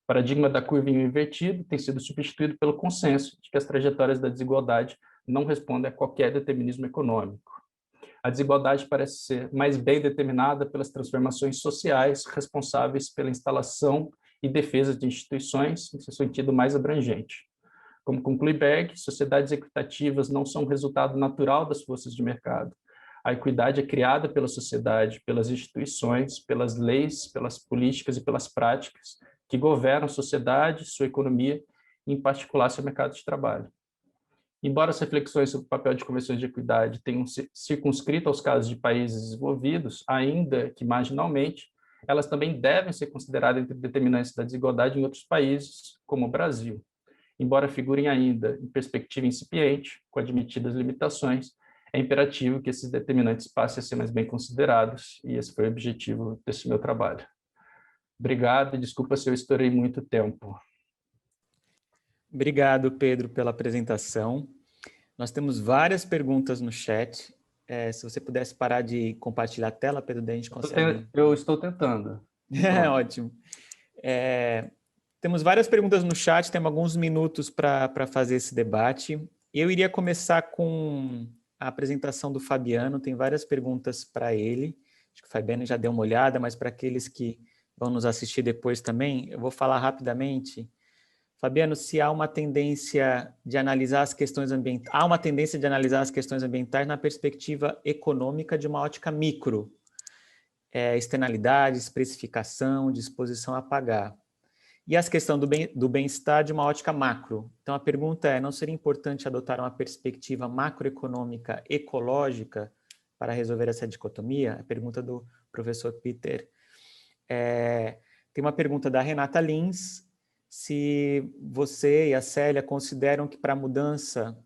O paradigma da curva invertida tem sido substituído pelo consenso de que as trajetórias da desigualdade não respondem a qualquer determinismo econômico. A desigualdade parece ser mais bem determinada pelas transformações sociais responsáveis pela instalação e defesa de instituições em seu sentido mais abrangente. Como conclui Berg, sociedades equitativas não são resultado natural das forças de mercado. A equidade é criada pela sociedade, pelas instituições, pelas leis, pelas políticas e pelas práticas que governam a sociedade, sua economia e, em particular, seu mercado de trabalho. Embora as reflexões sobre o papel de convenções de equidade tenham circunscrito aos casos de países desenvolvidos, ainda que marginalmente, elas também devem ser consideradas entre determinantes da desigualdade em outros países, como o Brasil. Embora figurem ainda em perspectiva incipiente, com admitidas limitações, é imperativo que esses determinantes passem a ser mais bem considerados, e esse foi o objetivo desse meu trabalho. Obrigado e desculpa se eu estourei muito tempo. Obrigado, Pedro, pela apresentação. Nós temos várias perguntas no chat. Se você pudesse parar de compartilhar a tela, Pedro, daí a gente consegue... Eu estou tentando. Ótimo. Temos várias perguntas no chat, temos alguns minutos para fazer esse debate. Eu iria começar com a apresentação do Fabiano, tem várias perguntas para ele. Acho que o Fabiano já deu uma olhada, mas para aqueles que vão nos assistir depois também, eu vou falar rapidamente. Fabiano, se há uma tendência de analisar as questões ambientais, há uma tendência de analisar as questões ambientais na perspectiva econômica de uma ótica micro, externalidades, precificação, disposição a pagar. E as questões do bem-estar de uma ótica macro. Então a pergunta é, não seria importante adotar uma perspectiva macroeconômica ecológica para resolver essa dicotomia? A pergunta do professor Peter. Tem uma pergunta da Renata Lins, se você e a Célia consideram que para a mudança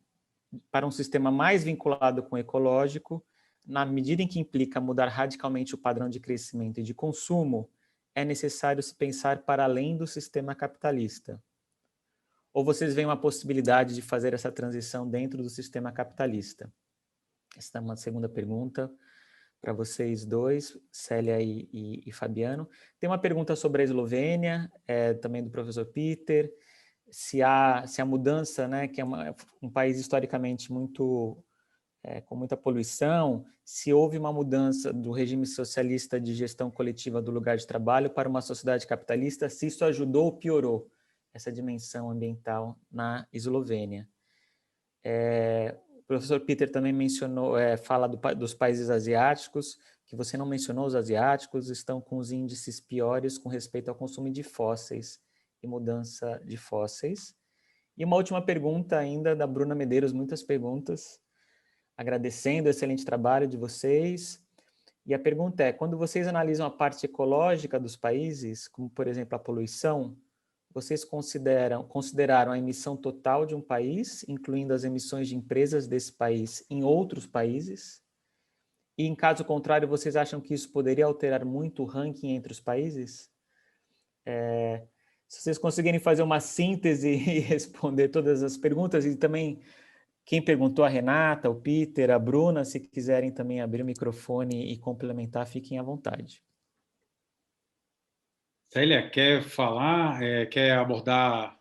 para um sistema mais vinculado com o ecológico, na medida em que implica mudar radicalmente o padrão de crescimento e de consumo, é necessário se pensar para além do sistema capitalista? Ou vocês veem uma possibilidade de fazer essa transição dentro do sistema capitalista? Essa é uma segunda pergunta para vocês dois, Célia e Fabiano. Tem uma pergunta sobre a Eslovênia, também do professor Peter, se a mudança, né, que é um país historicamente muito, com muita poluição, se houve uma mudança do regime socialista de gestão coletiva do lugar de trabalho para uma sociedade capitalista, se isso ajudou ou piorou essa dimensão ambiental na Eslovênia. O professor Peter também mencionou, fala dos países asiáticos, que você não mencionou, os asiáticos estão com os índices piores com respeito ao consumo de fósseis e mudança de fósseis. E uma última pergunta ainda da Bruna Medeiros, muitas perguntas, agradecendo o excelente trabalho de vocês. E a pergunta é, quando vocês analisam a parte ecológica dos países, como por exemplo a poluição, vocês consideraram a emissão total de um país, incluindo as emissões de empresas desse país em outros países? E, em caso contrário, vocês acham que isso poderia alterar muito o ranking entre os países? Se vocês conseguirem fazer uma síntese e responder todas as perguntas, e também quem perguntou, a Renata, o Peter, a Bruna, se quiserem também abrir o microfone e complementar, fiquem à vontade. Célia, quer falar? Quer abordar?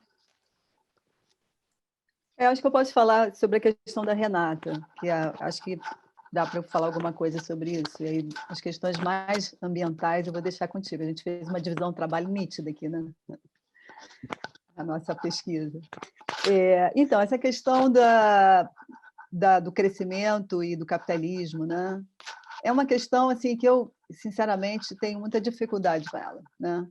Acho que eu posso falar sobre a questão da Renata, que acho que dá para eu falar alguma coisa sobre isso. E aí, as questões mais ambientais eu vou deixar contigo. A gente fez uma divisão de trabalho nítida aqui, né? Na nossa pesquisa. Então, essa questão do crescimento e do capitalismo, né? É uma questão assim, que eu, sinceramente, tenho muita dificuldade com ela, né?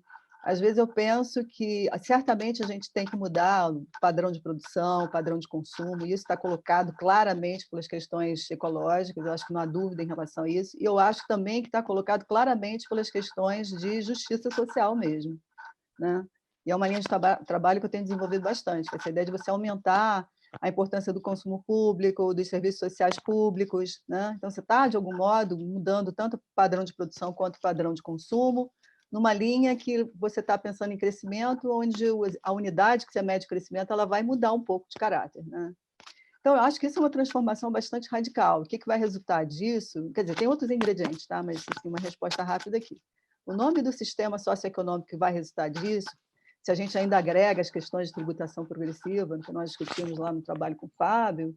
Às vezes eu penso que, certamente, a gente tem que mudar o padrão de produção, o padrão de consumo, e isso está colocado claramente pelas questões ecológicas, eu acho que não há dúvida em relação a isso, e eu acho também que está colocado claramente pelas questões de justiça social mesmo, né? E é uma linha de trabalho que eu tenho desenvolvido bastante, essa ideia de você aumentar a importância do consumo público, dos serviços sociais públicos, né? Então, você está, de algum modo, mudando tanto o padrão de produção quanto o padrão de consumo, numa linha que você está pensando em crescimento, onde a unidade que você mede o crescimento ela vai mudar um pouco de caráter, né? Então, eu acho que isso é uma transformação bastante radical. O que vai resultar disso? Quer dizer, tem outros ingredientes, tá? Mas assim, uma resposta rápida aqui. O nome do sistema socioeconômico que vai resultar disso, se a gente ainda agrega as questões de tributação progressiva, que nós discutimos lá no trabalho com o Fábio,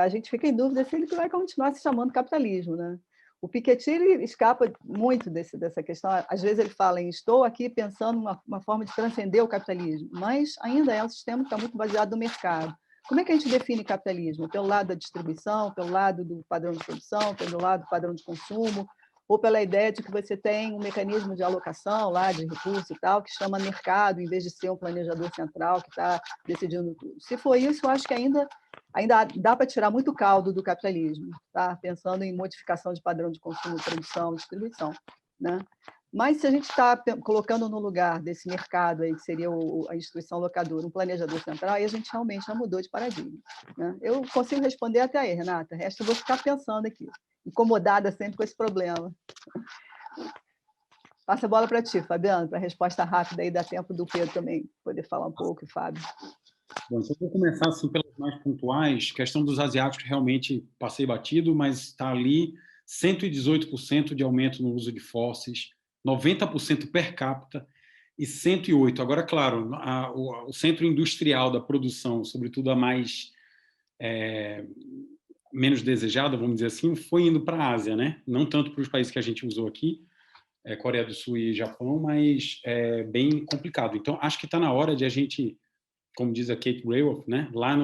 a gente fica em dúvida se ele vai continuar se chamando capitalismo, né? O Piketty ele escapa muito dessa questão. Às vezes ele fala em estou aqui pensando uma forma de transcender o capitalismo, mas ainda é um sistema que está muito baseado no mercado. Como é que a gente define capitalismo? Pelo lado da distribuição, pelo lado do padrão de produção, pelo lado do padrão de consumo, ou pela ideia de que você tem um mecanismo de alocação lá de recursos e tal, que chama mercado, em vez de ser um planejador central que está decidindo tudo. Se for isso, eu acho que ainda dá para tirar muito caldo do capitalismo, tá? Pensando em modificação de padrão de consumo, produção, distribuição, né? Mas se a gente está colocando no lugar desse mercado aí, que seria a instituição locadora, um planejador central, aí a gente realmente já mudou de paradigma, né? Eu consigo responder até aí, Renata. O resto eu vou ficar pensando aqui, incomodada sempre com esse problema. Passa a bola para ti, Fabiano, para a resposta rápida aí, dá tempo do Pedro também poder falar um pouco, e Fábio. Bom, então eu vou começar assim pelas mais pontuais. Questão dos asiáticos, realmente passei batido, mas está ali 118% de aumento no uso de fósseis, 90% per capita e 108%. Agora, claro, o centro industrial da produção, sobretudo a mais menos desejada, vamos dizer assim, foi indo para a Ásia, né? Não tanto para os países que a gente usou aqui, Coreia do Sul e Japão, mas é bem complicado. Então, acho que está na hora de a gente, como diz a Kate Raworth, né? Lá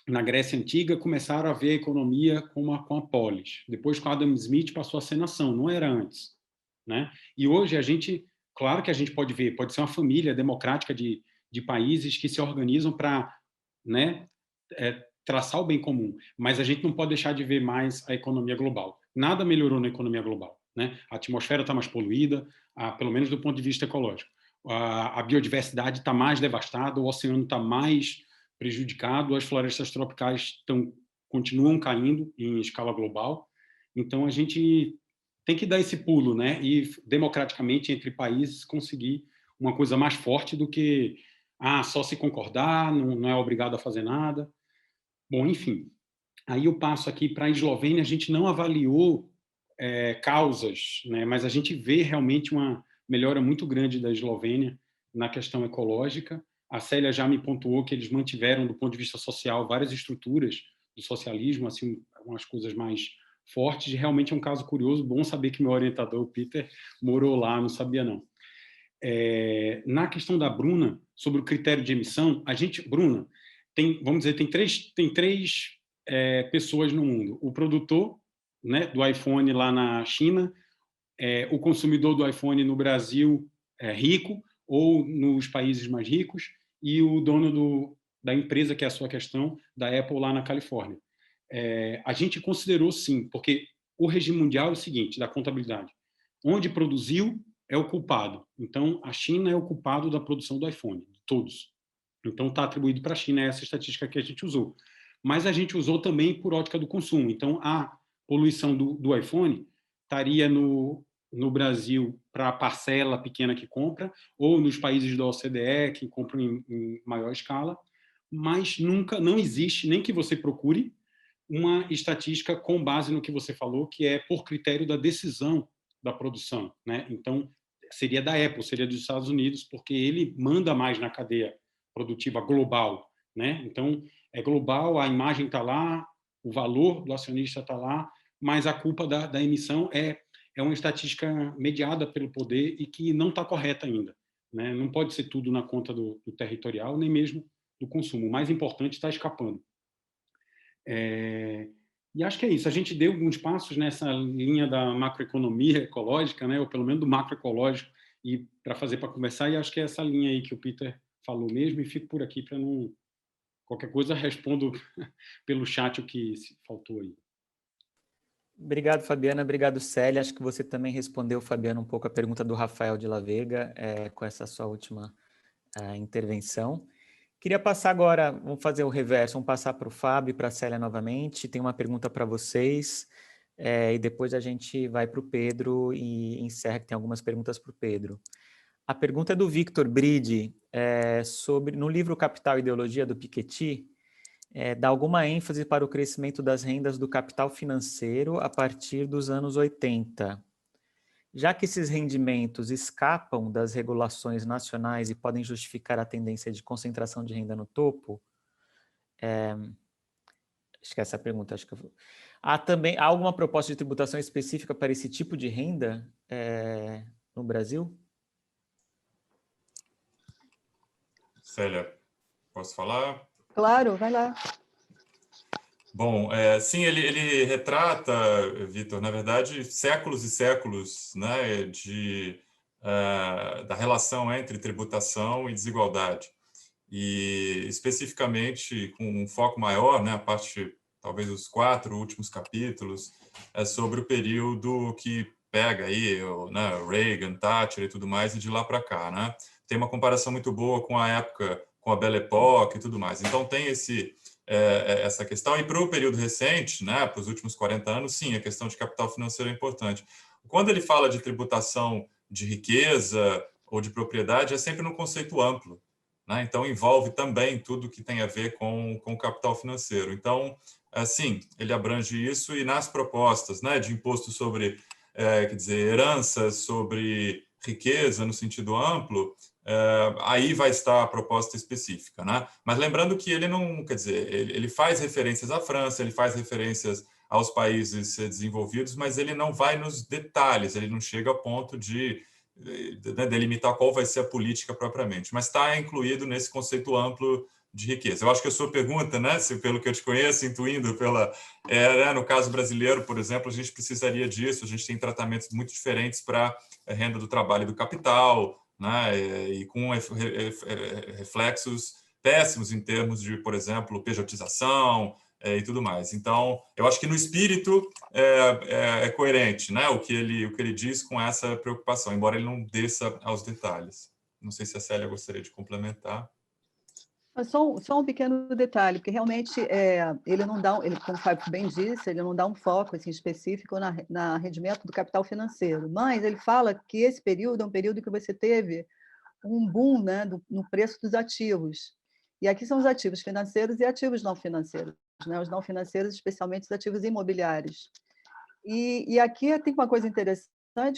na Grécia Antiga, começaram a ver a economia com a polis. Depois, com Adam Smith, passou a ser nação, não era antes, né? E hoje a gente, claro que a gente pode ver, pode ser uma família democrática de países que se organizam para, né, traçar o bem comum, mas a gente não pode deixar de ver mais a economia global. Nada melhorou na economia global, né? A atmosfera está mais poluída, pelo menos do ponto de vista ecológico. A biodiversidade está mais devastada, o oceano está mais prejudicado, as florestas tropicais continuam caindo em escala global. Então, a gente tem que dar esse pulo, né? E, democraticamente, entre países, conseguir uma coisa mais forte do que só se concordar, não é obrigado a fazer nada. Bom, enfim. Aí eu passo aqui para a Eslovênia, a gente não avaliou causas, né? Mas a gente vê realmente uma melhora muito grande da Eslovênia na questão ecológica. A Célia já me pontuou que eles mantiveram, do ponto de vista social, várias estruturas do socialismo, assim, umas coisas mais fortes. Realmente é um caso curioso, bom saber que meu orientador, o Peter, morou lá, não sabia não. Na questão da Bruna, sobre o critério de emissão, Bruna, vamos dizer, tem três pessoas no mundo. O produtor, né, do iPhone lá na China, o consumidor do iPhone no Brasil rico ou nos países mais ricos, e o dono da empresa, que é a sua questão, da Apple lá na Califórnia. A gente considerou sim, porque o regime mundial é o seguinte, da contabilidade. Onde produziu é o culpado. Então, a China é o culpado da produção do iPhone, de todos. Então, está atribuído para a China essa estatística que a gente usou. Mas a gente usou também por ótica do consumo. Então, a poluição do iPhone estaria no Brasil para a parcela pequena que compra, ou nos países da OCDE, que compram em maior escala, mas não existe, nem que você procure, uma estatística com base no que você falou, que é por critério da decisão da produção, né? Então, seria da Apple, seria dos Estados Unidos, porque ele manda mais na cadeia produtiva global, né? Então, é global, a imagem está lá, o valor do acionista está lá, mas a culpa da emissão é uma estatística mediada pelo poder e que não está correta ainda, né? Não pode ser tudo na conta do territorial, nem mesmo do consumo. O mais importante está escapando. E acho que é isso. A gente deu alguns passos nessa linha da macroeconomia ecológica, né? Ou pelo menos do macroecológico, e para conversar, e acho que é essa linha aí que o Peter falou mesmo, e fico por aqui para não... Qualquer coisa, respondo pelo chat o que faltou aí. Obrigado, Fabiana. Obrigado, Célia. Acho que você também respondeu, Fabiana, um pouco a pergunta do Rafael de La Vega, com essa sua última a intervenção. Queria passar agora, vamos fazer o reverso, vamos passar para o Fábio e para a Célia novamente. Tem uma pergunta para vocês, e depois a gente vai para o Pedro e encerra, que tem algumas perguntas para o Pedro. A pergunta é do Victor Bride, sobre, no livro Capital e Ideologia, do Piketty, dá alguma ênfase para o crescimento das rendas do capital financeiro a partir dos anos 80. Já que esses rendimentos escapam das regulações nacionais e podem justificar a tendência de concentração de renda no topo, acho que essa é a pergunta. Acho que há alguma proposta de tributação específica para esse tipo de renda no Brasil? Célia, posso falar? Claro, vai lá. Bom, sim, ele retrata, Vitor, na verdade, séculos e séculos, né, da relação entre tributação e desigualdade. E, especificamente, com um foco maior, né, a parte, talvez, os 4 últimos capítulos, é sobre o período que pega aí, né, Reagan, Thatcher e tudo mais, e de lá para cá, né? Tem uma comparação muito boa com a época, com a Belle Époque e tudo mais. Então, tem essa questão. E para o período recente, né, para os últimos 40 anos, sim, a questão de capital financeiro é importante. Quando ele fala de tributação de riqueza ou de propriedade, é sempre num conceito amplo, né? Então, envolve também tudo que tem a ver com o capital financeiro. Então, sim, ele abrange isso, e nas propostas, né, de imposto sobre, quer dizer, heranças, sobre riqueza no sentido amplo, aí vai estar a proposta específica, né? Mas lembrando que ele não, quer dizer, ele faz referências à França, ele faz referências aos países desenvolvidos, mas ele não vai nos detalhes, ele não chega a ponto de delimitar qual vai ser a política propriamente, mas está incluído nesse conceito amplo de riqueza. Eu acho que a sua pergunta, né, se pelo que eu te conheço, intuindo no caso brasileiro, por exemplo, a gente precisaria disso, a gente tem tratamentos muito diferentes para a renda do trabalho e do capital, né, e com reflexos péssimos em termos de, por exemplo, pejotização e tudo mais. Então, eu acho que no espírito é coerente, né, o que ele diz com essa preocupação, embora ele não desça aos detalhes. Não sei se a Célia gostaria de complementar. Só um pequeno detalhe, porque realmente ele não dá, como o Fábio bem disse, ele não dá um foco assim, específico na rendimento do capital financeiro, mas ele fala que esse período é um período que você teve um boom, né, no preço dos ativos. E aqui são os ativos financeiros e ativos não financeiros, né? Os não financeiros, especialmente os ativos imobiliários. E aqui tem uma coisa interessante,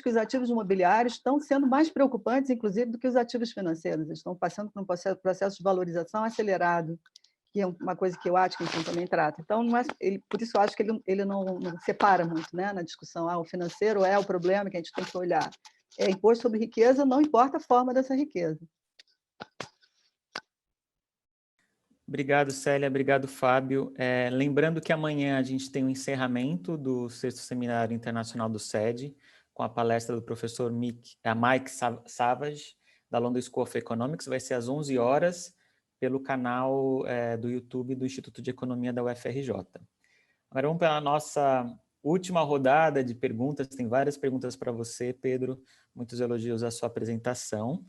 que os ativos imobiliários estão sendo mais preocupantes, inclusive, do que os ativos financeiros. Eles estão passando por um processo de valorização acelerado, que é uma coisa que o Atkinson também trata. Então, por isso eu acho que ele não separa muito, né, na discussão. O financeiro é o problema que a gente tem que olhar. Imposto sobre riqueza, não importa a forma dessa riqueza. Obrigado, Célia. Obrigado, Fábio. Lembrando que amanhã a gente tem o encerramento do 6º Seminário Internacional do SED, com a palestra do professor Mike Savage, da London School of Economics. Vai ser às 11 horas, pelo canal do YouTube do Instituto de Economia da UFRJ. Agora vamos para a nossa última rodada de perguntas. Tem várias perguntas para você, Pedro. Muitos elogios à sua apresentação.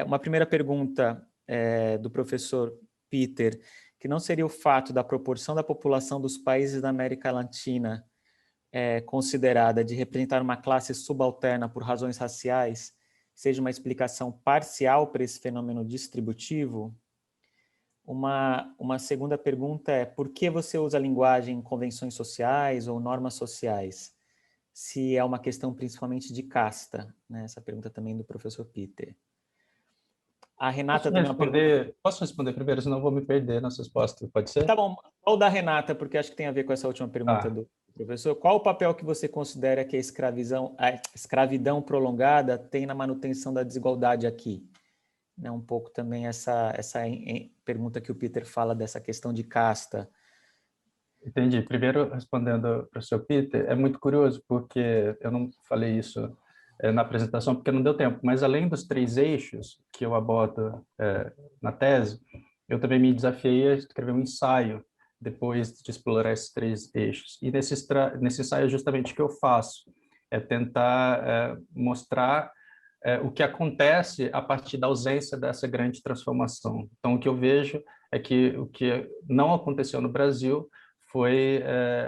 Uma primeira pergunta do professor Peter, que não seria o fato da proporção da população dos países da América Latina considerada de representar uma classe subalterna por razões raciais, seja uma explicação parcial para esse fenômeno distributivo? Uma segunda pergunta é: por que você usa a linguagem convenções sociais ou normas sociais? Se é uma questão principalmente de casta, né? Essa pergunta também do professor Peter. A Renata Posso responder primeiro, senão eu vou me perder nas respostas, pode ser? Tá bom, qual da Renata, porque acho que tem a ver com essa última pergunta do professor. Qual o papel que você considera que a escravidão prolongada tem na manutenção da desigualdade aqui? Um pouco também essa pergunta que o Peter fala dessa questão de casta. Entendi. Primeiro, respondendo ao professor Peter, é muito curioso, porque eu não falei isso na apresentação, porque não deu tempo, mas além dos 3 eixos que eu abordo na tese, eu também me desafiei a escrever um ensaio depois de explorar esses 3 eixos. E nesse ensaio, justamente o que eu faço é tentar mostrar o que acontece a partir da ausência dessa grande transformação. Então, o que eu vejo é que o que não aconteceu no Brasil foi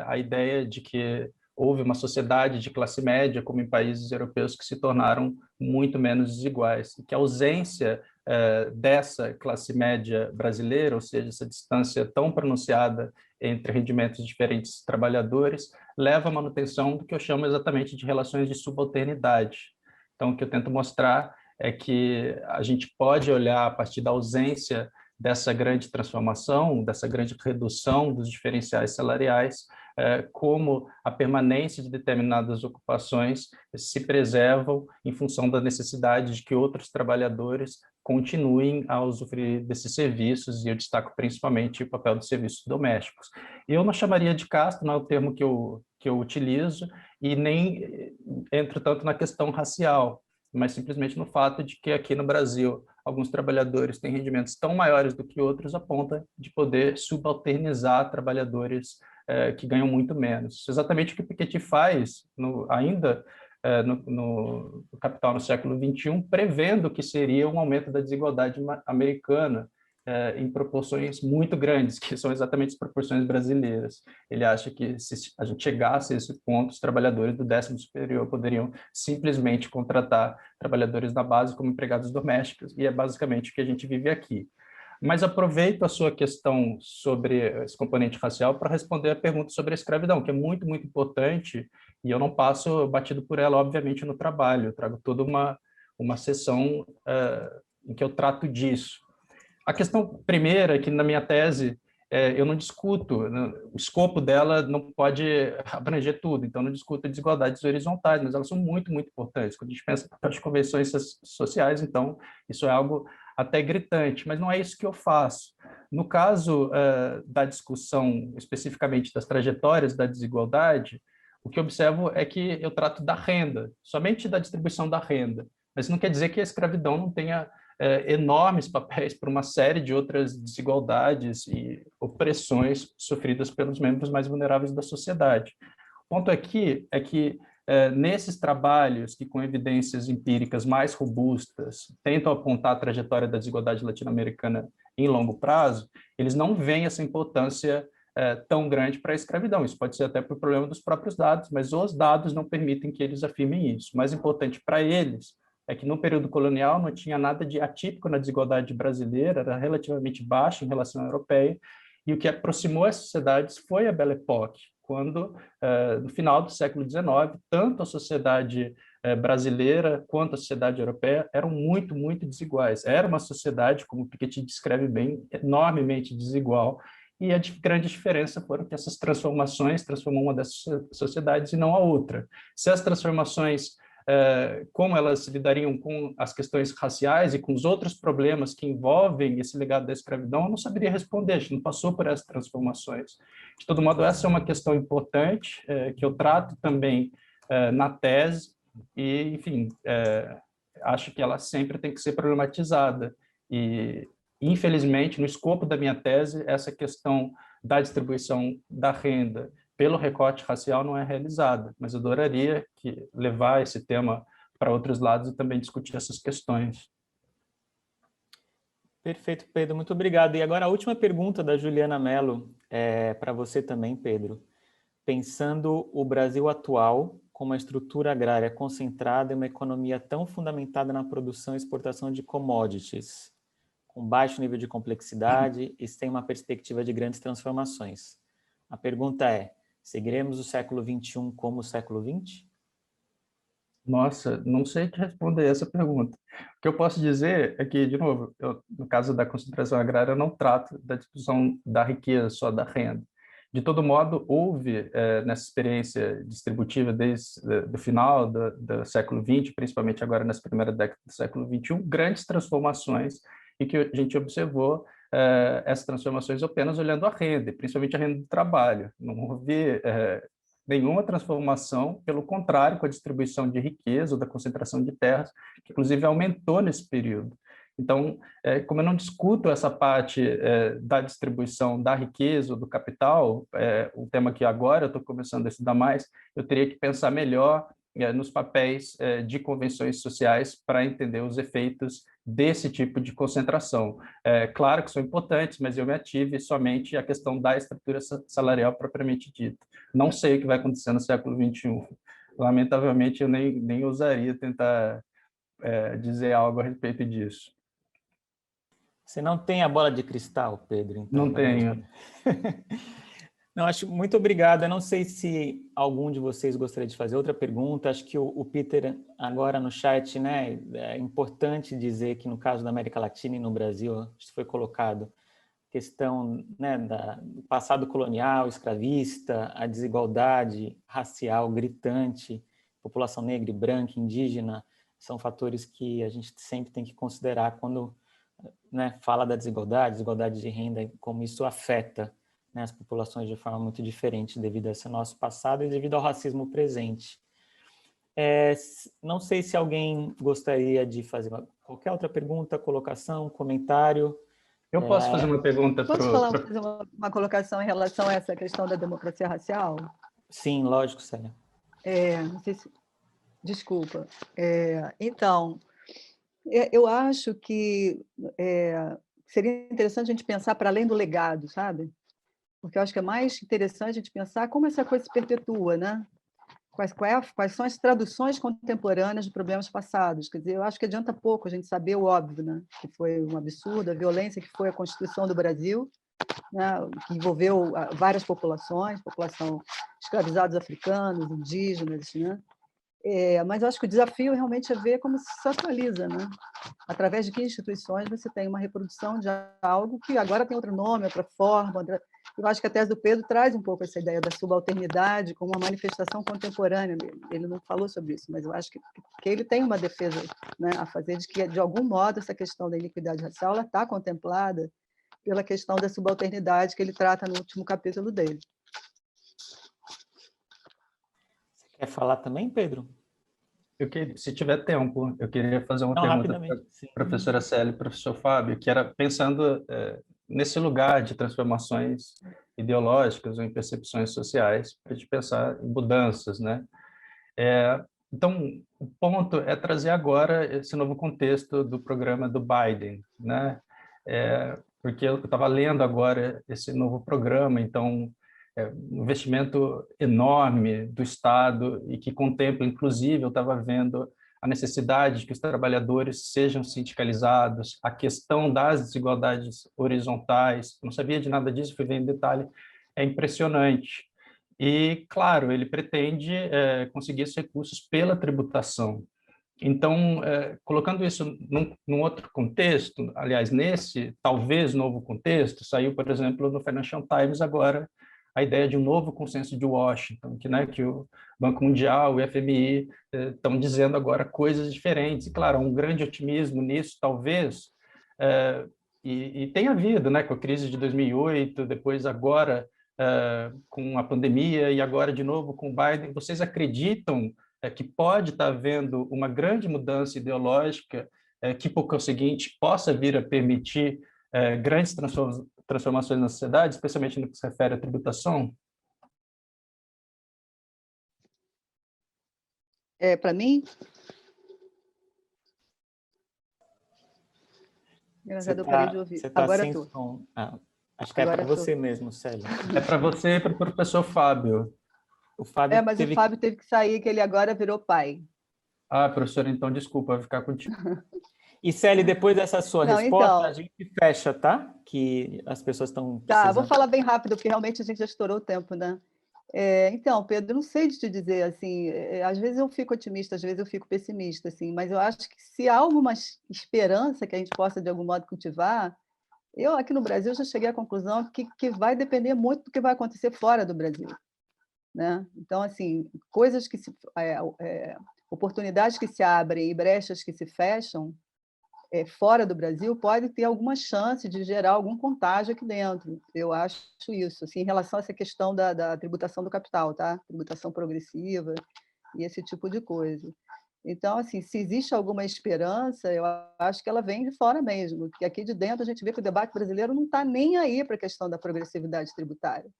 a ideia de que houve uma sociedade de classe média, como em países europeus, que se tornaram muito menos desiguais, e que a ausência dessa classe média brasileira, ou seja, essa distância tão pronunciada entre rendimentos diferentes de trabalhadores, leva à manutenção do que eu chamo exatamente de relações de subalternidade. Então, o que eu tento mostrar é que a gente pode olhar a partir da ausência dessa grande transformação, dessa grande redução dos diferenciais salariais, como a permanência de determinadas ocupações se preservam em função da necessidade de que outros trabalhadores continuem a usufruir desses serviços, e eu destaco principalmente o papel dos serviços domésticos. Eu não chamaria de casto, não é o termo que eu utilizo, e nem entro tanto na questão racial, mas simplesmente no fato de que aqui no Brasil alguns trabalhadores têm rendimentos tão maiores do que outros a ponto de poder subalternizar trabalhadores que ganham muito menos. Isso é exatamente o que o Piketty faz ainda no Capital no século XXI, prevendo que seria um aumento da desigualdade americana em proporções muito grandes, que são exatamente as proporções brasileiras. Ele acha que se a gente chegasse a esse ponto, os trabalhadores do 10º superior poderiam simplesmente contratar trabalhadores da base como empregados domésticos, e é basicamente o que a gente vive aqui. Mas aproveito a sua questão sobre esse componente racial para responder a pergunta sobre a escravidão, que é muito, muito importante, e eu não passo batido por ela, obviamente, no trabalho. Eu trago toda uma sessão em que eu trato disso. A questão primeira é que, na minha tese, eu não discuto, né, o escopo dela não pode abranger tudo, então não discuto desigualdades horizontais, mas elas são muito, muito importantes. Quando a gente pensa nas convenções sociais, então, isso é algo até gritante, mas não é isso que eu faço. No caso da discussão especificamente das trajetórias da desigualdade, o que eu observo é que eu trato da renda, somente da distribuição da renda, mas não quer dizer que a escravidão não tenha enormes papéis para uma série de outras desigualdades e opressões sofridas pelos membros mais vulneráveis da sociedade. O ponto aqui é que nesses trabalhos que, com evidências empíricas mais robustas, tentam apontar a trajetória da desigualdade latino-americana em longo prazo, eles não veem essa importância tão grande para a escravidão. Isso pode ser até por problema dos próprios dados, mas os dados não permitem que eles afirmem isso. O mais importante para eles é que no período colonial não tinha nada de atípico na desigualdade brasileira, era relativamente baixa em relação à europeia, e o que aproximou as sociedades foi a Belle Époque, quando, no final do século XIX, tanto a sociedade brasileira quanto a sociedade europeia eram muito, muito desiguais. Era uma sociedade, como Piketty descreve bem, enormemente desigual, e a grande diferença foram que essas transformações transformam uma dessas sociedades e não a outra. Se as transformações como elas lidariam com as questões raciais e com os outros problemas que envolvem esse legado da escravidão, eu não saberia responder, a gente não passou por essas transformações. De todo modo, essa é uma questão importante, que eu trato também na tese, e, enfim, acho que ela sempre tem que ser problematizada. E, infelizmente, no escopo da minha tese, essa questão da distribuição da renda pelo recorte racial não é realizada, mas eu adoraria levar esse tema para outros lados e também discutir essas questões. Perfeito, Pedro, muito obrigado. E agora a última pergunta da Juliana Mello, para você também, Pedro. Pensando o Brasil atual com uma estrutura agrária concentrada em uma economia tão fundamentada na produção e exportação de commodities, com baixo nível de complexidade e sem uma perspectiva de grandes transformações. A pergunta é: seguiremos o século XXI como o século XX? Nossa, não sei te responder essa pergunta. O que eu posso dizer é que, de novo, no caso da concentração agrária, eu não trato da discussão da riqueza, só da renda. De todo modo, houve, nessa experiência distributiva desde o final do século XX, principalmente agora nessa primeira década do século XXI, grandes transformações e que a gente observou essas transformações apenas olhando a renda, principalmente a renda do trabalho. Não houve nenhuma transformação, pelo contrário, com a distribuição de riqueza ou da concentração de terras, que inclusive aumentou nesse período. Então, como eu não discuto essa parte da distribuição da riqueza ou do capital, um tema que agora eu estou começando a estudar mais, eu teria que pensar melhor nos papéis de convenções sociais para entender os efeitos desse tipo de concentração. Claro que são importantes, mas eu me ative somente à questão da estrutura salarial propriamente dita. Não sei o que vai acontecer no século XXI. Lamentavelmente, eu nem ousaria tentar dizer algo a respeito disso. Você não tem a bola de cristal, Pedro, então, Não tenho. Não, acho muito obrigado. Eu não sei se algum de vocês gostaria de fazer outra pergunta. Acho que o Peter, agora no chat, né, é importante dizer que no caso da América Latina e no Brasil, isso foi colocado, questão, né, do passado colonial, escravista, a desigualdade racial gritante, população negra e branca, indígena, são fatores que a gente sempre tem que considerar quando, né, fala da desigualdade de renda, como isso afeta, né, as populações de forma muito diferente devido a esse nosso passado e devido ao racismo presente. Não sei se alguém gostaria de fazer qualquer outra pergunta, colocação, comentário. Eu posso fazer uma pergunta para fazer uma colocação em relação a essa questão da democracia racial? Sim, lógico, Célia. Não sei se... Desculpa. Então, eu acho que seria interessante a gente pensar para além do legado, sabe? Porque eu acho que é mais interessante a gente pensar como essa coisa se perpetua, né? Quais são as traduções contemporâneas de problemas passados. Quer dizer, eu acho que adianta pouco a gente saber o óbvio, né? Que foi um absurdo, a violência que foi a Constituição do Brasil, né? Que envolveu várias populações, população escravizados africanos, indígenas, né? Mas eu acho que o desafio realmente é ver como se atualiza, né? Através de que instituições você tem uma reprodução de algo que agora tem outro nome, outra forma. Eu acho que a tese do Pedro traz um pouco essa ideia da subalternidade como uma manifestação contemporânea. Ele não falou sobre isso, mas eu acho que ele tem uma defesa, né, a fazer de que, de algum modo, essa questão da iniquidade racial está contemplada pela questão da subalternidade que ele trata no último capítulo dele. Quer falar também, Pedro? Se tiver tempo, eu queria fazer uma pergunta para a professora Célia e professor Fábio, que era pensando nesse lugar de transformações ideológicas ou em percepções sociais, para a gente pensar em mudanças, né? Então, o ponto é trazer agora esse novo contexto do programa do Biden, né? Porque eu estava lendo agora esse novo programa, então um investimento enorme do Estado e que contempla, inclusive, eu estava vendo a necessidade de que os trabalhadores sejam sindicalizados, a questão das desigualdades horizontais, não sabia de nada disso, fui ver em detalhe, é impressionante. E, claro, ele pretende conseguir esses recursos pela tributação. Então, colocando isso num outro contexto, aliás, nesse talvez novo contexto, saiu, por exemplo, no Financial Times agora, a ideia de um novo consenso de Washington, que o Banco Mundial, o FMI estão dizendo agora coisas diferentes. E, claro, há um grande otimismo nisso, talvez, e tem havido, né, com a crise de 2008, depois agora com a pandemia e agora de novo com o Biden. Vocês acreditam que pode estar havendo uma grande mudança ideológica que, por conseguinte, possa vir a permitir grandes transformações na sociedade, especialmente no que se refere à tributação? Para mim? Eu parei de ouvir. Agora sem som. Acho que agora é para você mesmo, Célia. É para você e para o professor Fábio. O Fábio mas o Fábio teve que sair, que ele agora virou pai. Professor, então, desculpa, vai ficar contigo. E, Célia, depois dessa sua resposta, a gente fecha, tá? Que as pessoas estão precisando. Tá, vou falar bem rápido, porque realmente a gente já estourou o tempo, né? Então, Pedro, não sei de te dizer, assim, às vezes eu fico otimista, às vezes eu fico pessimista, assim, mas eu acho que se há alguma esperança que a gente possa, de algum modo, cultivar, eu, aqui no Brasil, já cheguei à conclusão que vai depender muito do que vai acontecer fora do Brasil, né? Então, assim, coisas que oportunidades que se abrem e brechas que se fecham fora do Brasil pode ter alguma chance de gerar algum contágio aqui dentro. Eu acho isso, assim, em relação a essa questão da tributação do capital, tá? Tributação progressiva e esse tipo de coisa. Então, assim, se existe alguma esperança, eu acho que ela vem de fora mesmo, porque aqui de dentro a gente vê que o debate brasileiro não está nem aí para a questão da progressividade tributária.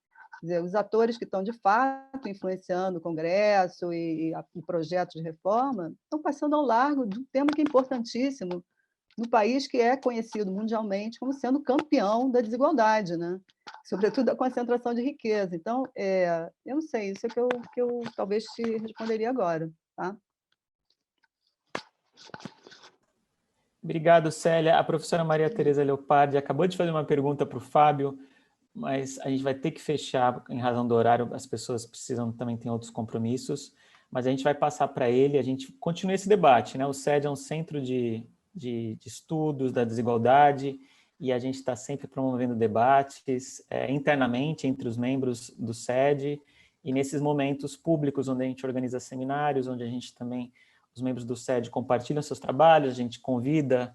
Quer dizer, os atores que estão, de fato, influenciando o Congresso e projetos de reforma estão passando ao largo de um tema que é importantíssimo no país que é conhecido mundialmente como sendo campeão da desigualdade, né? Sobretudo da concentração de riqueza. Então, eu não sei, isso é que eu talvez te responderia agora. Tá? Obrigado, Célia. A professora Maria Tereza Leopardi acabou de fazer uma pergunta para o Fábio, mas a gente vai ter que fechar em razão do horário, as pessoas precisam também ter outros compromissos, mas a gente vai passar para ele, a gente continua esse debate, né? O SED é um centro de estudos da desigualdade e a gente está sempre promovendo debates internamente entre os membros do SED e nesses momentos públicos onde a gente organiza seminários, onde a gente também, os membros do SED compartilham seus trabalhos, a gente convida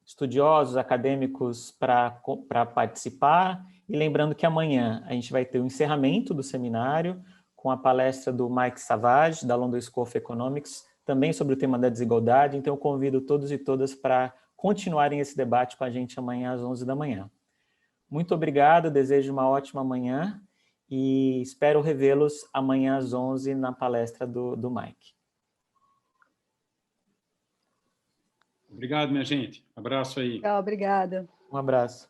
estudiosos, acadêmicos para participar, e lembrando que amanhã a gente vai ter o encerramento do seminário com a palestra do Mike Savage, da London School of Economics, também sobre o tema da desigualdade, então eu convido todos e todas para continuarem esse debate com a gente amanhã às 11 da manhã. Muito obrigado, desejo uma ótima manhã e espero revê-los amanhã às 11 na palestra do Mike. Obrigado, minha gente. Abraço aí. Obrigada. Um abraço.